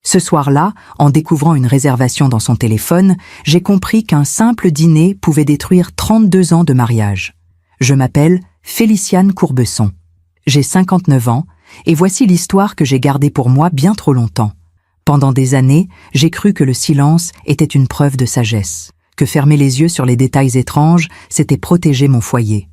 Ce soir-là, en découvrant une réservation dans son téléphone, j'ai compris qu'un simple dîner pouvait détruire 32 ans de mariage. Je m'appelle Féliciane Courbesson. J'ai 59 ans, et voici l'histoire que j'ai gardée pour moi bien trop longtemps. Pendant des années, j'ai cru que le silence était une preuve de sagesse, que fermer les yeux sur les détails étranges, c'était protéger mon foyer.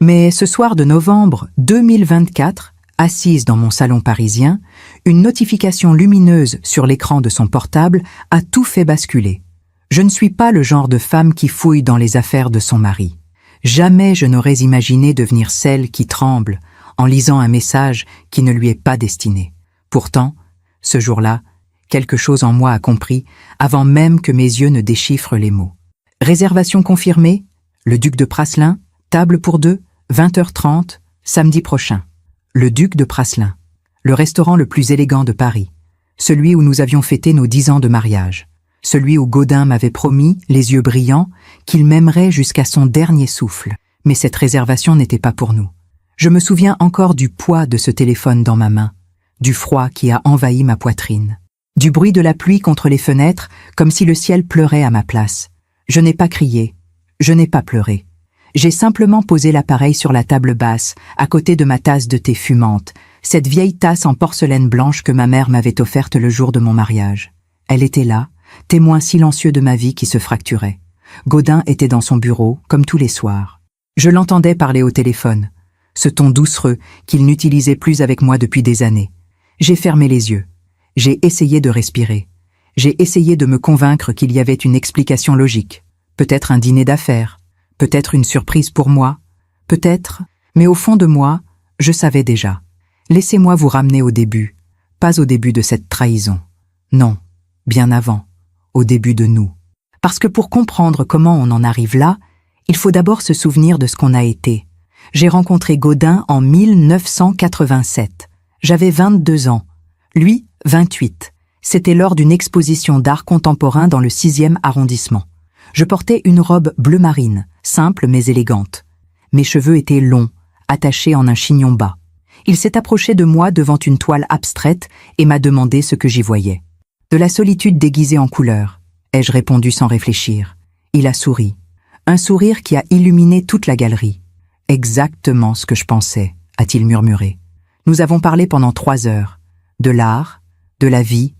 Mais ce soir de novembre 2024, assise dans mon salon parisien, une notification lumineuse sur l'écran de son portable a tout fait basculer. Je ne suis pas le genre de femme qui fouille dans les affaires de son mari. Jamais je n'aurais imaginé devenir celle qui tremble en lisant un message qui ne lui est pas destiné. Pourtant, ce jour-là, quelque chose en moi a compris avant même que mes yeux ne déchiffrent les mots. Réservation confirmée, le Duc de Praslin, table pour 2, 20h30, samedi prochain. Le Duc de Praslin, le restaurant le plus élégant de Paris, celui où nous avions fêté nos 10 ans de mariage, celui où Gaudin m'avait promis, les yeux brillants, qu'il m'aimerait jusqu'à son dernier souffle. Mais cette réservation n'était pas pour nous. Je me souviens encore du poids de ce téléphone dans ma main, du froid qui a envahi ma poitrine, du bruit de la pluie contre les fenêtres, comme si le ciel pleurait à ma place. Je n'ai pas crié, je n'ai pas pleuré. J'ai simplement posé l'appareil sur la table basse, à côté de ma tasse de thé fumante, cette vieille tasse en porcelaine blanche que ma mère m'avait offerte le jour de mon mariage. Elle était là, témoin silencieux de ma vie qui se fracturait. Gaudin était dans son bureau, comme tous les soirs. Je l'entendais parler au téléphone, ce ton doucereux qu'il n'utilisait plus avec moi depuis des années. J'ai fermé les yeux. J'ai essayé de respirer. J'ai essayé de me convaincre qu'il y avait une explication logique. Peut-être un dîner d'affaires, peut-être une surprise pour moi, peut-être, mais au fond de moi, je savais déjà. Laissez-moi vous ramener au début, pas au début de cette trahison. Non, bien avant, au début de nous. Parce que pour comprendre comment on en arrive là, il faut d'abord se souvenir de ce qu'on a été. J'ai rencontré Gaudin en 1987. J'avais 22 ans. Lui, 28. C'était lors d'une exposition d'art contemporain dans le 6e arrondissement. Je portais une robe bleu marine, simple mais élégante. Mes cheveux étaient longs, attachés en un chignon bas. Il s'est approché de moi devant une toile abstraite et m'a demandé ce que j'y voyais. De la solitude déguisée en couleurs, ai-je répondu sans réfléchir. Il a souri. Un sourire qui a illuminé toute la galerie. Exactement ce que je pensais, a-t-il murmuré. Nous avons parlé pendant 3 heures. De l'art, de la vie,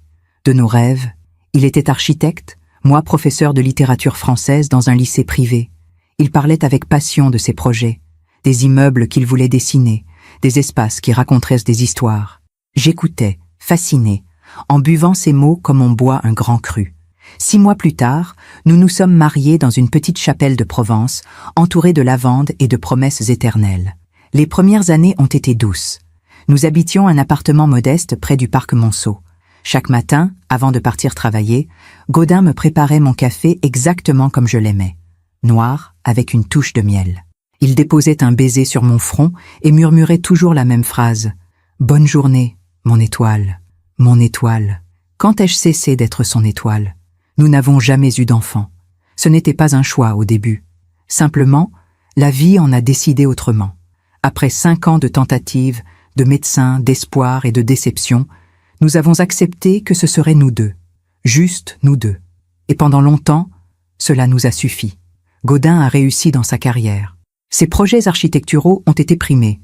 de nos rêves. Il était architecte, moi professeur de littérature française dans un lycée privé. Il parlait avec passion de ses projets, des immeubles qu'il voulait dessiner, des espaces qui raconteraient des histoires. J'écoutais, fasciné, en buvant ses mots comme on boit un grand cru. 6 mois plus tard, nous nous sommes mariés dans une petite chapelle de Provence, entourée de lavandes et de promesses éternelles. Les premières années ont été douces. Nous habitions un appartement modeste près du parc Monceau. Chaque matin, avant de partir travailler, Gaudin me préparait mon café exactement comme je l'aimais, noir avec une touche de miel. Il déposait un baiser sur mon front et murmurait toujours la même phrase. « Bonne journée, mon étoile, mon étoile. » Quand ai-je cessé d'être son étoile? Nous n'avons jamais eu d'enfant. Ce n'était pas un choix au début. Simplement, la vie en a décidé autrement. Après 5 ans de tentatives, de médecins, d'espoir et de déception, nous avons accepté que ce serait nous deux. Juste nous deux. Et pendant longtemps, cela nous a suffi. Gaudin a réussi dans sa carrière. Ses projets architecturaux ont été primés.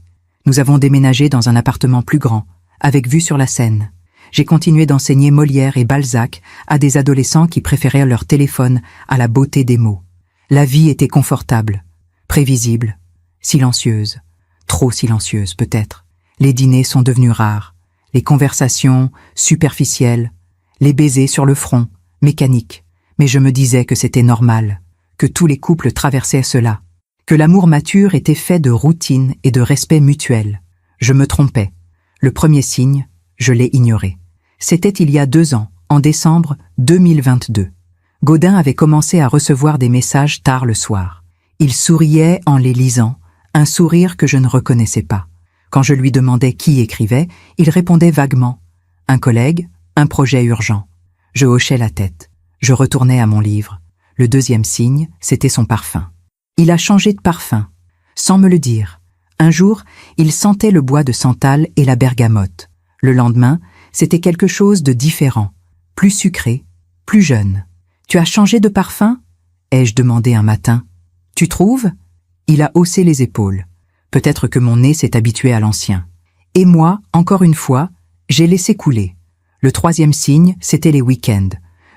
Nous avons déménagé dans un appartement plus grand, avec vue sur la Seine. J'ai continué d'enseigner Molière et Balzac à des adolescents qui préféraient leur téléphone à la beauté des mots. La vie était confortable, prévisible, silencieuse, trop silencieuse peut-être. Les dîners sont devenus rares, les conversations superficielles, les baisers sur le front, mécaniques. Mais je me disais que c'était normal, que tous les couples traversaient cela, que l'amour mature était fait de routine et de respect mutuel. Je me trompais. Le premier signe, je l'ai ignoré. C'était il y a 2 ans, en décembre 2022. Gaudin avait commencé à recevoir des messages tard le soir. Il souriait en les lisant, un sourire que je ne reconnaissais pas. Quand je lui demandais qui écrivait, il répondait vaguement. Un collègue, un projet urgent. Je hochais la tête. Je retournais à mon livre. Le deuxième signe, c'était son parfum. Il a changé de parfum, sans me le dire. Un jour, il sentait le bois de santal et la bergamote. Le lendemain, c'était quelque chose de différent. plus sucré, plus jeune. « Tu as changé de parfum ?» ai-je demandé un matin. « Tu trouves ?» Il a haussé les épaules. Peut-être que mon nez s'est habitué à l'ancien. Et moi, encore une fois, j'ai laissé couler. Le troisième signe, c'était les week-ends.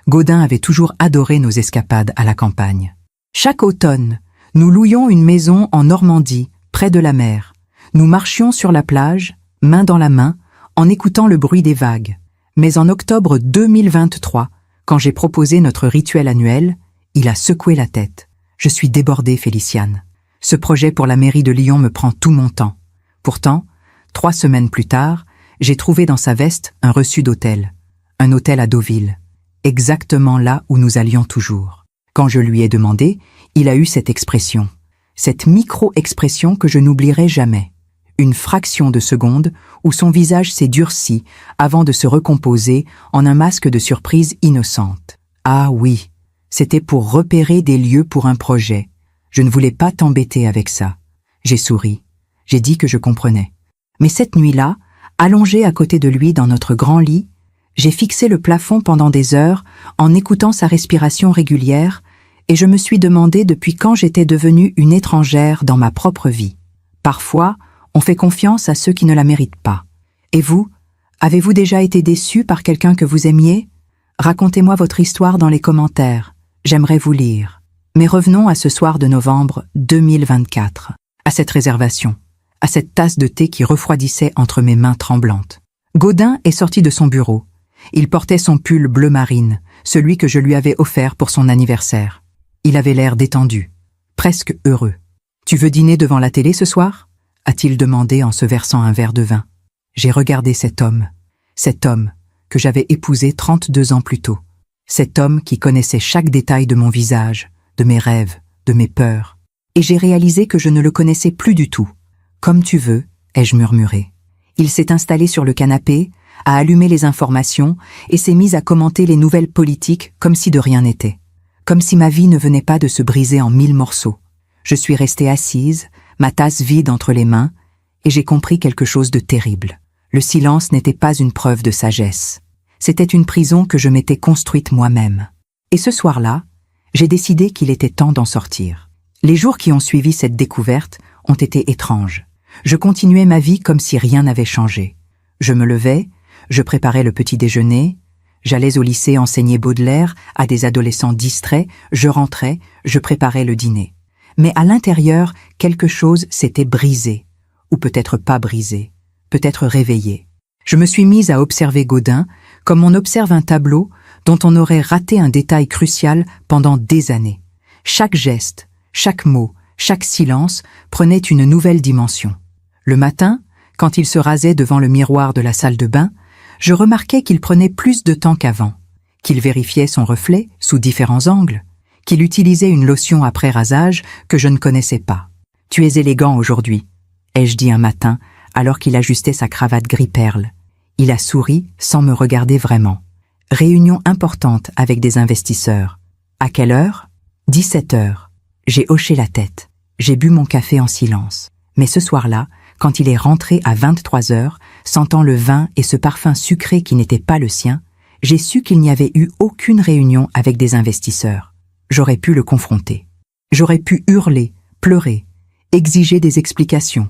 Gaudin avait toujours adoré nos escapades à la campagne. Chaque automne, nous louions une maison en Normandie, près de la mer. Nous marchions sur la plage, main dans la main, en écoutant le bruit des vagues. Mais en octobre 2023, quand j'ai proposé notre rituel annuel, il a secoué la tête. Je suis débordée, Féliciane. Ce projet pour la mairie de Lyon me prend tout mon temps. Pourtant, 3 semaines plus tard, j'ai trouvé dans sa veste un reçu d'hôtel. Un hôtel à Deauville. Exactement là où nous allions toujours. Quand je lui ai demandé, il a eu cette expression. Cette micro-expression que je n'oublierai jamais. Une fraction de seconde où son visage s'est durci avant de se recomposer en un masque de surprise innocente. Ah oui, c'était pour repérer des lieux pour un projet. Je ne voulais pas t'embêter avec ça. J'ai souri. J'ai dit que je comprenais. Mais cette nuit-là, allongée à côté de lui dans notre grand lit, j'ai fixé le plafond pendant des heures en écoutant sa respiration régulière et je me suis demandé depuis quand j'étais devenue une étrangère dans ma propre vie. Parfois, on fait confiance à ceux qui ne la méritent pas. Et vous, avez-vous déjà été déçu par quelqu'un que vous aimiez? Racontez-moi votre histoire dans les commentaires. J'aimerais vous lire. Mais revenons à ce soir de novembre 2024, à cette réservation, à cette tasse de thé qui refroidissait entre mes mains tremblantes. Gaudin est sorti de son bureau. Il portait son pull bleu marine, celui que je lui avais offert pour son anniversaire. Il avait l'air détendu, presque heureux. « Tu veux dîner devant la télé ce soir ?» a-t-il demandé en se versant un verre de vin. J'ai regardé cet homme que j'avais épousé 32 ans plus tôt. Cet homme qui connaissait chaque détail de mon visage, de mes rêves, de mes peurs. Et j'ai réalisé que je ne le connaissais plus du tout. « Comme tu veux », ai-je murmuré. Il s'est installé sur le canapé, a allumé les informations et s'est mis à commenter les nouvelles politiques comme si de rien n'était. Comme si ma vie ne venait pas de se briser en 1000 morceaux. Je suis restée assise, ma tasse vide entre les mains, et j'ai compris quelque chose de terrible. Le silence n'était pas une preuve de sagesse. C'était une prison que je m'étais construite moi-même. Et ce soir-là, j'ai décidé qu'il était temps d'en sortir. Les jours qui ont suivi cette découverte ont été étranges. Je continuais ma vie comme si rien n'avait changé. Je me levais, je préparais le petit déjeuner, j'allais au lycée enseigner Baudelaire à des adolescents distraits, je rentrais, je préparais le dîner. Mais à l'intérieur, quelque chose s'était brisé, ou peut-être pas brisé, peut-être réveillé. Je me suis mise à observer Gaudin comme on observe un tableau dont on aurait raté un détail crucial pendant des années. Chaque geste, chaque mot, chaque silence prenait une nouvelle dimension. Le matin, quand il se rasait devant le miroir de la salle de bain, je remarquais qu'il prenait plus de temps qu'avant, qu'il vérifiait son reflet sous différents angles, qu'il utilisait une lotion après rasage que je ne connaissais pas. « Tu es élégant aujourd'hui », ai-je dit un matin alors qu'il ajustait sa cravate gris-perle. Il a souri sans me regarder vraiment. Réunion importante avec des investisseurs. À quelle heure? 17 heures. J'ai hoché la tête. J'ai bu mon café en silence. Mais ce soir-là, quand il est rentré à 23 heures, sentant le vin et ce parfum sucré qui n'était pas le sien, j'ai su qu'il n'y avait eu aucune réunion avec des investisseurs. J'aurais pu le confronter. J'aurais pu hurler, pleurer, exiger des explications.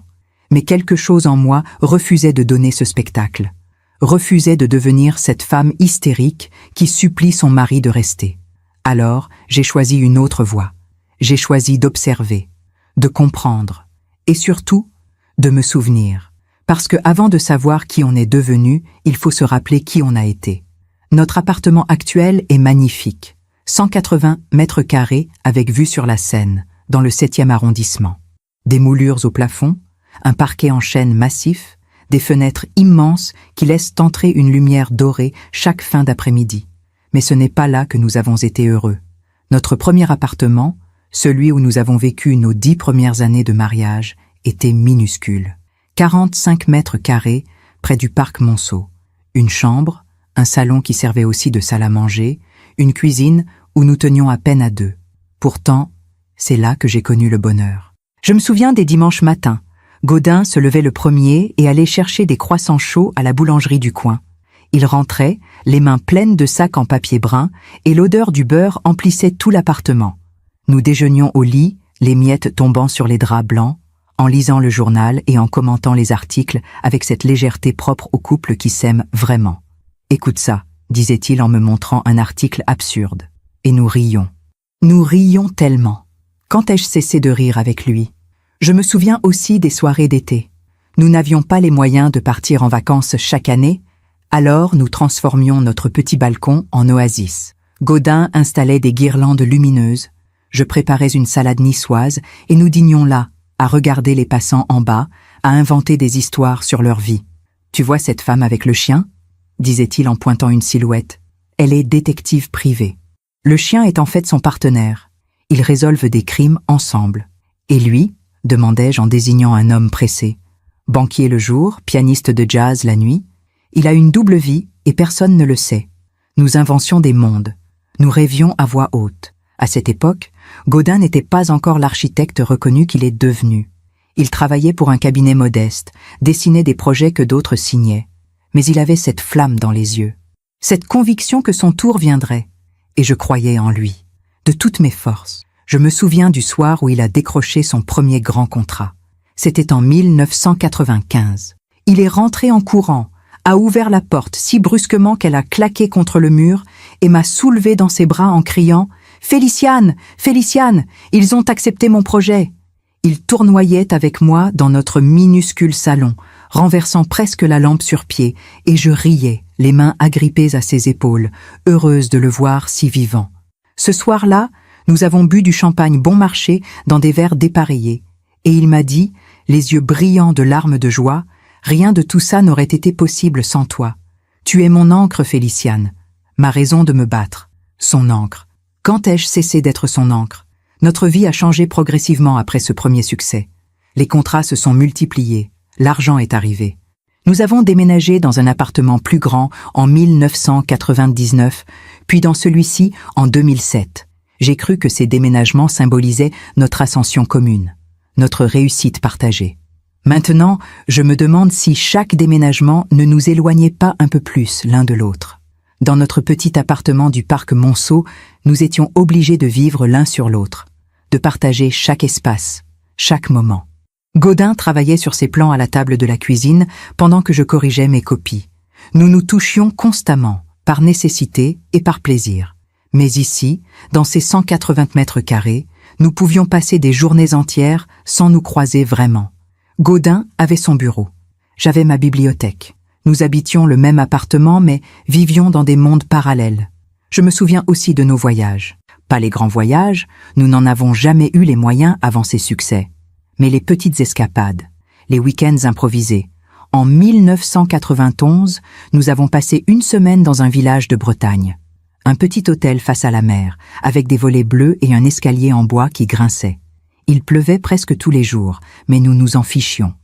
Mais quelque chose en moi refusait de donner ce spectacle. Refusait de devenir cette femme hystérique qui supplie son mari de rester. Alors, j'ai choisi une autre voie. J'ai choisi d'observer, de comprendre, et surtout, de me souvenir. Parce que avant de savoir qui on est devenu, il faut se rappeler qui on a été. Notre appartement actuel est magnifique. 180 mètres carrés avec vue sur la Seine, dans le 7e arrondissement. Des moulures au plafond, un parquet en chêne massif, des fenêtres immenses qui laissent entrer une lumière dorée chaque fin d'après-midi. Mais ce n'est pas là que nous avons été heureux. Notre premier appartement, celui où nous avons vécu nos 10 premières années de mariage, était minuscule. 45 mètres carrés près du parc Monceau. Une chambre, un salon qui servait aussi de salle à manger, une cuisine où nous tenions à peine à 2. Pourtant, c'est là que j'ai connu le bonheur. Je me souviens des dimanches matins. Gaudin se levait le premier et allait chercher des croissants chauds à la boulangerie du coin. Il rentrait, les mains pleines de sacs en papier brun, et l'odeur du beurre emplissait tout l'appartement. Nous déjeunions au lit, les miettes tombant sur les draps blancs, en lisant le journal et en commentant les articles avec cette légèreté propre aux couples qui s'aiment vraiment. « Écoute ça », disait-il en me montrant un article absurde. Et nous rions. Nous rions tellement. Quand ai-je cessé de rire avec lui? Je me souviens aussi des soirées d'été. Nous n'avions pas les moyens de partir en vacances chaque année, alors nous transformions notre petit balcon en oasis. Gaudin installait des guirlandes lumineuses, je préparais une salade niçoise et nous dînions là, à regarder les passants en bas, à inventer des histoires sur leur vie. « Tu vois cette femme avec le chien ?» disait-il en pointant une silhouette. « Elle est détective privée. Le chien est en fait son partenaire. Ils résolvent des crimes ensemble. Et lui ?» demandai-je en désignant un homme pressé. « Banquier le jour, pianiste de jazz la nuit. Il a une double vie et personne ne le sait. Nous inventions des mondes. Nous rêvions à voix haute. À cette époque, Gaudin n'était pas encore l'architecte reconnu qu'il est devenu. Il travaillait pour un cabinet modeste, dessinait des projets que d'autres signaient. Mais il avait cette flamme dans les yeux, cette conviction que son tour viendrait. Et je croyais en lui, de toutes mes forces. Je me souviens du soir où il a décroché son premier grand contrat. C'était en 1995. Il est rentré en courant, a ouvert la porte si brusquement qu'elle a claqué contre le mur et m'a soulevé dans ses bras en criant « Féliciane, Féliciane, ils ont accepté mon projet !» Il tournoyait avec moi dans notre minuscule salon, renversant presque la lampe sur pied, et je riais, les mains agrippées à ses épaules, heureuse de le voir si vivant. Ce soir-là, nous avons bu du champagne bon marché dans des verres dépareillés, et il m'a dit, les yeux brillants de larmes de joie, « Rien de tout ça n'aurait été possible sans toi. Tu es mon ancre, Féliciane, ma raison de me battre. » Son ancre. Quand ai-je cessé d'être son ancre? Notre vie a changé progressivement après ce premier succès. Les contrats se sont multipliés, l'argent est arrivé. Nous avons déménagé dans un appartement plus grand en 1999, puis dans celui-ci en 2007. J'ai cru que ces déménagements symbolisaient notre ascension commune, notre réussite partagée. Maintenant, je me demande si chaque déménagement ne nous éloignait pas un peu plus l'un de l'autre. Dans notre petit appartement du parc Monceau, nous étions obligés de vivre l'un sur l'autre, de partager chaque espace, chaque moment. Gaudin travaillait sur ses plans à la table de la cuisine pendant que je corrigeais mes copies. Nous nous touchions constamment, par nécessité et par plaisir. Mais ici, dans ces 180 mètres carrés, nous pouvions passer des journées entières sans nous croiser vraiment. Gaudin avait son bureau. J'avais ma bibliothèque. Nous habitions le même appartement, mais vivions dans des mondes parallèles. Je me souviens aussi de nos voyages. Pas les grands voyages, nous n'en avons jamais eu les moyens avant ces succès. Mais les petites escapades, les week-ends improvisés. En 1991, nous avons passé une semaine dans un village de Bretagne. Un petit hôtel face à la mer, avec des volets bleus et un escalier en bois qui grinçait. Il pleuvait presque tous les jours, mais nous nous en fichions.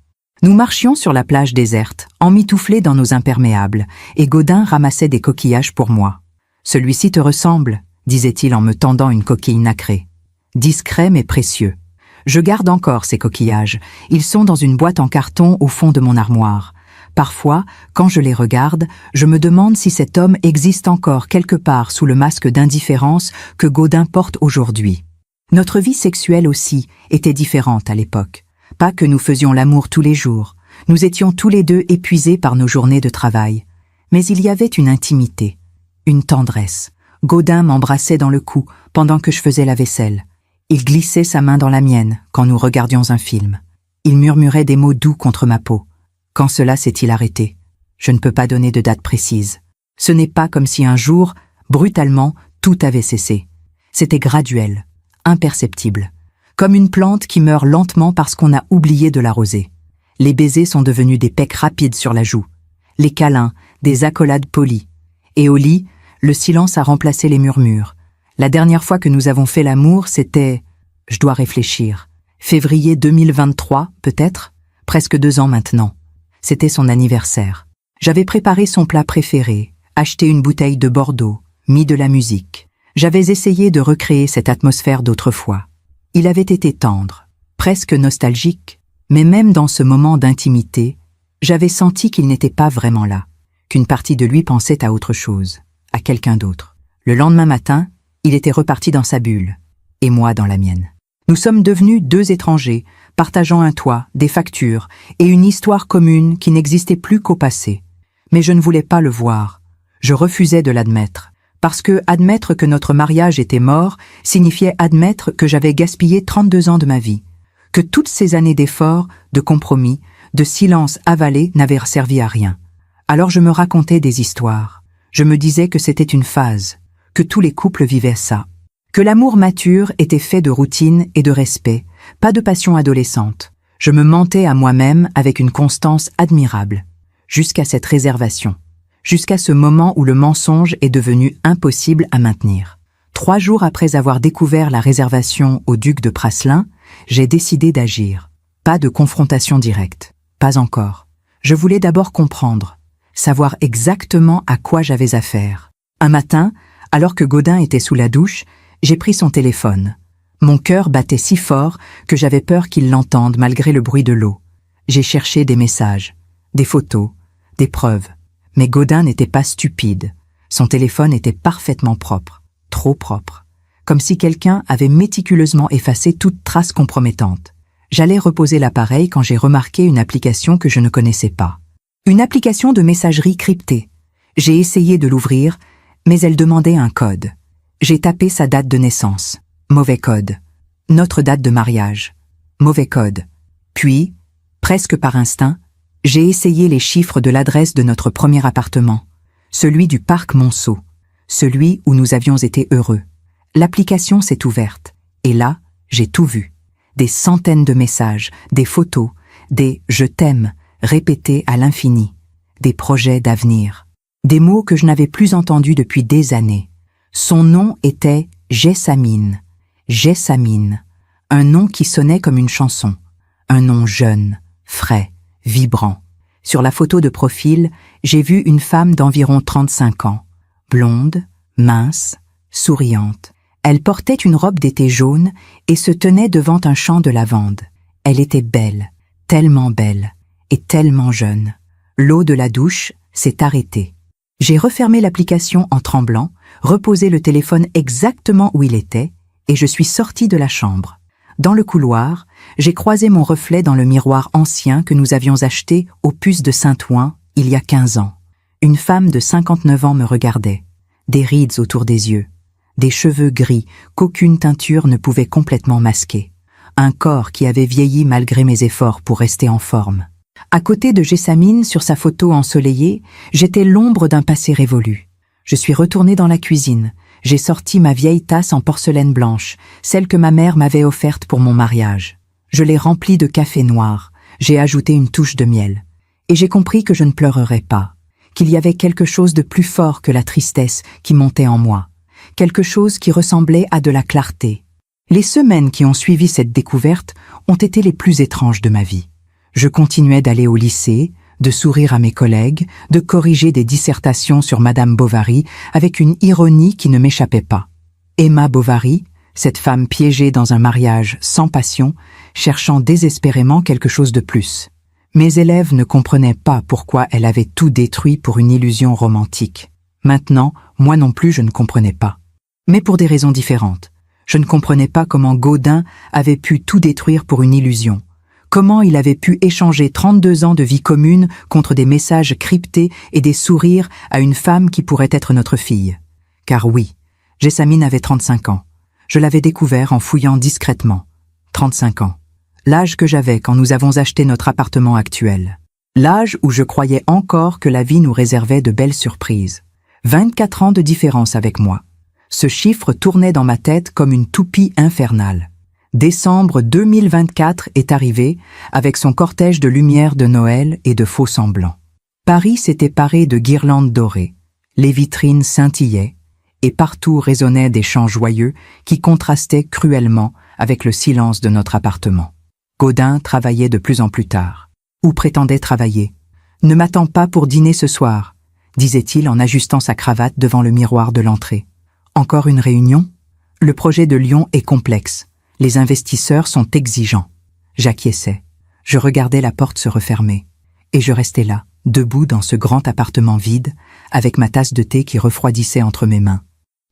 Nous marchions sur la plage déserte, emmitouflés dans nos imperméables, et Gaudin ramassait des coquillages pour moi. « Celui-ci te ressemble », disait-il en me tendant une coquille nacrée. Discret mais précieux. Je garde encore ces coquillages. Ils sont dans une boîte en carton au fond de mon armoire. Parfois, quand je les regarde, je me demande si cet homme existe encore quelque part sous le masque d'indifférence que Gaudin porte aujourd'hui. Notre vie sexuelle aussi était différente à l'époque. Pas que nous faisions l'amour tous les jours. Nous étions tous les deux épuisés par nos journées de travail. Mais il y avait une intimité, une tendresse. Gaudin m'embrassait dans le cou pendant que je faisais la vaisselle. Il glissait sa main dans la mienne quand nous regardions un film. Il murmurait des mots doux contre ma peau. Quand cela s'est-il arrêté? Je ne peux pas donner de date précise. Ce n'est pas comme si un jour, brutalement, tout avait cessé. C'était graduel, imperceptible. Comme une plante qui meurt lentement parce qu'on a oublié de l'arroser. Les baisers sont devenus des pecs rapides sur la joue. Les câlins, des accolades polies. Et au lit, le silence a remplacé les murmures. La dernière fois que nous avons fait l'amour, c'était... Je dois réfléchir. Février 2023, peut-être? Presque 2 ans maintenant. C'était son anniversaire. J'avais préparé son plat préféré, acheté une bouteille de Bordeaux, mis de la musique. J'avais essayé de recréer cette atmosphère d'autrefois. Il avait été tendre, presque nostalgique, mais même dans ce moment d'intimité, j'avais senti qu'il n'était pas vraiment là, qu'une partie de lui pensait à autre chose, à quelqu'un d'autre. Le lendemain matin, il était reparti dans sa bulle, et moi dans la mienne. Nous sommes devenus deux étrangers, partageant un toit, des factures et une histoire commune qui n'existait plus qu'au passé. Mais je ne voulais pas le voir. Je refusais de l'admettre, parce que admettre que notre mariage était mort signifiait admettre que j'avais gaspillé 32 ans de ma vie, que toutes ces années d'efforts, de compromis, de silence avalé n'avaient servi à rien. Alors je me racontais des histoires. Je me disais que c'était une phase, que tous les couples vivaient ça, que l'amour mature était fait de routine et de respect, pas de passion adolescente. Je me mentais à moi-même avec une constance admirable, jusqu'à cette réservation, jusqu'à ce moment où le mensonge est devenu impossible à maintenir. 3 jours après avoir découvert la réservation au duc de Praslin, j'ai décidé d'agir. Pas de confrontation directe, pas encore. Je voulais d'abord comprendre, savoir exactement à quoi j'avais affaire. Un matin, alors que Gaudin était sous la douche, j'ai pris son téléphone. Mon cœur battait si fort que j'avais peur qu'il l'entende malgré le bruit de l'eau. J'ai cherché des messages, des photos, des preuves. Mais Gaudin n'était pas stupide. Son téléphone était parfaitement propre, trop propre. Comme si quelqu'un avait méticuleusement effacé toute trace compromettante. J'allais reposer l'appareil quand j'ai remarqué une application que je ne connaissais pas. Une application de messagerie cryptée. J'ai essayé de l'ouvrir, mais elle demandait un code. J'ai tapé sa date de naissance. Mauvais code. Notre date de mariage. Mauvais code. Puis, presque par instinct, j'ai essayé les chiffres de l'adresse de notre premier appartement, celui du parc Monceau, celui où nous avions été heureux. L'application s'est ouverte, et là, j'ai tout vu. Des centaines de messages, des photos, des « je t'aime » répétés à l'infini, des projets d'avenir, des mots que je n'avais plus entendus depuis des années. Son nom était Jessamine. Jessamine, un nom qui sonnait comme une chanson, un nom jeune, frais, vibrant. Sur la photo de profil, j'ai vu une femme d'environ 35 ans, blonde, mince, souriante. Elle portait une robe d'été jaune et se tenait devant un champ de lavande. Elle était belle, tellement belle, et tellement jeune. L'eau de la douche s'est arrêtée. J'ai refermé l'application en tremblant, reposé le téléphone exactement où il était, et je suis sortie de la chambre. Dans le couloir, j'ai croisé mon reflet dans le miroir ancien que nous avions acheté au Puce de Saint-Ouen il y a 15 ans. Une femme de 59 ans me regardait, des rides autour des yeux, des cheveux gris qu'aucune teinture ne pouvait complètement masquer, un corps qui avait vieilli malgré mes efforts pour rester en forme. À côté de Jessamine, sur sa photo ensoleillée, j'étais l'ombre d'un passé révolu. Je suis retournée dans la cuisine. J'ai sorti ma vieille tasse en porcelaine blanche, celle que ma mère m'avait offerte pour mon mariage. Je l'ai remplie de café noir. J'ai ajouté une touche de miel. Et j'ai compris que je ne pleurerais pas, qu'il y avait quelque chose de plus fort que la tristesse qui montait en moi, quelque chose qui ressemblait à de la clarté. Les semaines qui ont suivi cette découverte ont été les plus étranges de ma vie. Je continuais d'aller au lycée, de sourire à mes collègues, de corriger des dissertations sur Madame Bovary avec une ironie qui ne m'échappait pas. Emma Bovary, cette femme piégée dans un mariage sans passion, cherchant désespérément quelque chose de plus. Mes élèves ne comprenaient pas pourquoi elle avait tout détruit pour une illusion romantique. Maintenant, moi non plus je ne comprenais pas. Mais pour des raisons différentes. Je ne comprenais pas comment Gaudin avait pu tout détruire pour une illusion. Comment il avait pu échanger 32 ans de vie commune contre des messages cryptés et des sourires à une femme qui pourrait être notre fille. Car oui, Jessamine avait 35 ans. Je l'avais découvert en fouillant discrètement. 35 ans. L'âge que j'avais quand nous avons acheté notre appartement actuel. L'âge où je croyais encore que la vie nous réservait de belles surprises. 24 ans de différence avec moi. Ce chiffre tournait dans ma tête comme une toupie infernale. Décembre 2024 est arrivé avec son cortège de lumière de Noël et de faux semblants. Paris s'était paré de guirlandes dorées, les vitrines scintillaient et partout résonnaient des chants joyeux qui contrastaient cruellement avec le silence de notre appartement. Gaudin travaillait de plus en plus tard, ou prétendait travailler. « Ne m'attends pas pour dîner ce soir », disait-il en ajustant sa cravate devant le miroir de l'entrée. Encore une réunion ? Le projet de Lyon est complexe. Les investisseurs sont exigeants. J'acquiesçais. Je regardais la porte se refermer. Et je restais là, debout dans ce grand appartement vide, avec ma tasse de thé qui refroidissait entre mes mains.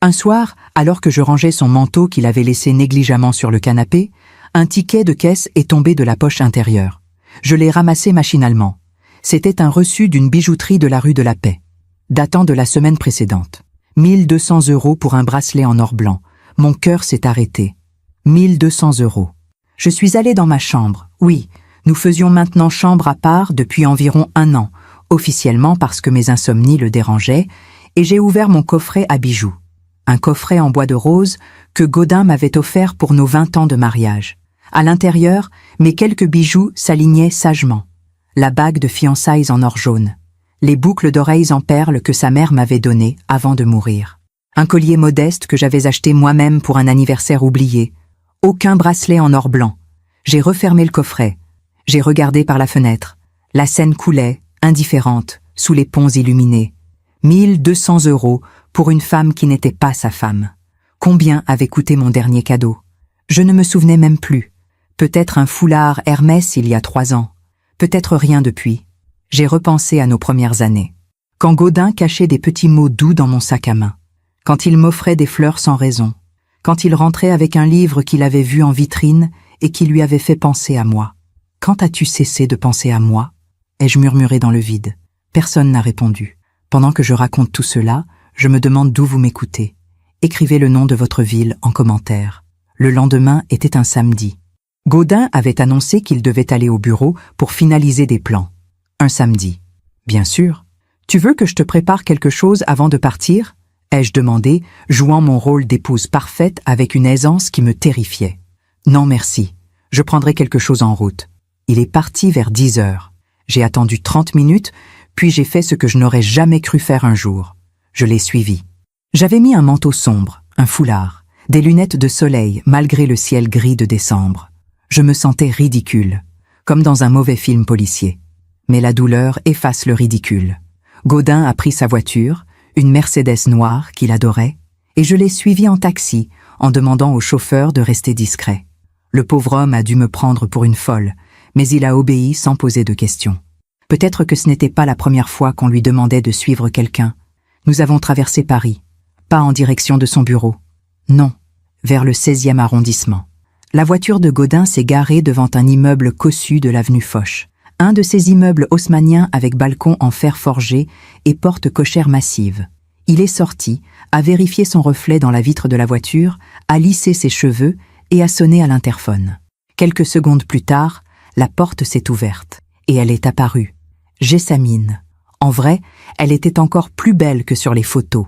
Un soir, alors que je rangeais son manteau qu'il avait laissé négligemment sur le canapé, un ticket de caisse est tombé de la poche intérieure. Je l'ai ramassé machinalement. C'était un reçu d'une bijouterie de la rue de la Paix, datant de la semaine précédente. 1200 € pour un bracelet en or blanc. Mon cœur s'est arrêté. 1200 €. Je suis allée dans ma chambre. Oui, nous faisions maintenant chambre à part depuis environ 1 an, officiellement parce que mes insomnies le dérangeaient, et j'ai ouvert mon coffret à bijoux. Un coffret en bois de rose que Gaudin m'avait offert pour nos 20 ans de mariage. À l'intérieur, mes quelques bijoux s'alignaient sagement. La bague de fiançailles en or jaune. Les boucles d'oreilles en perles que sa mère m'avait données avant de mourir. Un collier modeste que j'avais acheté moi-même pour un anniversaire oublié. Aucun bracelet en or blanc. J'ai refermé le coffret. J'ai regardé par la fenêtre. La Seine coulait, indifférente, sous les ponts illuminés. 1200 € pour une femme qui n'était pas sa femme. Combien avait coûté mon dernier cadeau? Je ne me souvenais même plus. Peut-être un foulard Hermès il y a 3 ans. Peut-être rien depuis. J'ai repensé à nos premières années. Quand Gaudin cachait des petits mots doux dans mon sac à main. Quand il m'offrait des fleurs sans raison. Quand il rentrait avec un livre qu'il avait vu en vitrine et qui lui avait fait penser à moi. Quand as-tu cessé de penser à moi? Ai-je murmuré dans le vide. Personne n'a répondu. Pendant que je raconte tout cela, je me demande d'où vous m'écoutez. Écrivez le nom de votre ville en commentaire. Le lendemain était un samedi. Gaudin avait annoncé qu'il devait aller au bureau pour finaliser des plans. Un samedi. Bien sûr. Tu veux que je te prépare quelque chose avant de partir? Ai-je demandé, jouant mon rôle d'épouse parfaite avec une aisance qui me terrifiait. Non merci. Je prendrai quelque chose en route. Il est parti vers 10 heures. J'ai attendu 30 minutes, puis j'ai fait ce que je n'aurais jamais cru faire un jour. Je l'ai suivi. J'avais mis un manteau sombre, un foulard, des lunettes de soleil malgré le ciel gris de décembre. Je me sentais ridicule, comme dans un mauvais film policier. Mais la douleur efface le ridicule. Gaudin a pris sa voiture, une Mercedes noire qu'il adorait, et je l'ai suivi en taxi en demandant au chauffeur de rester discret. Le pauvre homme a dû me prendre pour une folle, mais il a obéi sans poser de questions. Peut-être que ce n'était pas la première fois qu'on lui demandait de suivre quelqu'un. Nous avons traversé Paris, pas en direction de son bureau. Non, vers le 16e arrondissement. La voiture de Gaudin s'est garée devant un immeuble cossu de l'avenue Foch. Un de ces immeubles haussmanniens avec balcon en fer forgé et porte cochère massive. Il est sorti, a vérifié son reflet dans la vitre de la voiture, a lissé ses cheveux et a sonné à l'interphone. Quelques secondes plus tard, la porte s'est ouverte et elle est apparue. Jessamine. En vrai, elle était encore plus belle que sur les photos.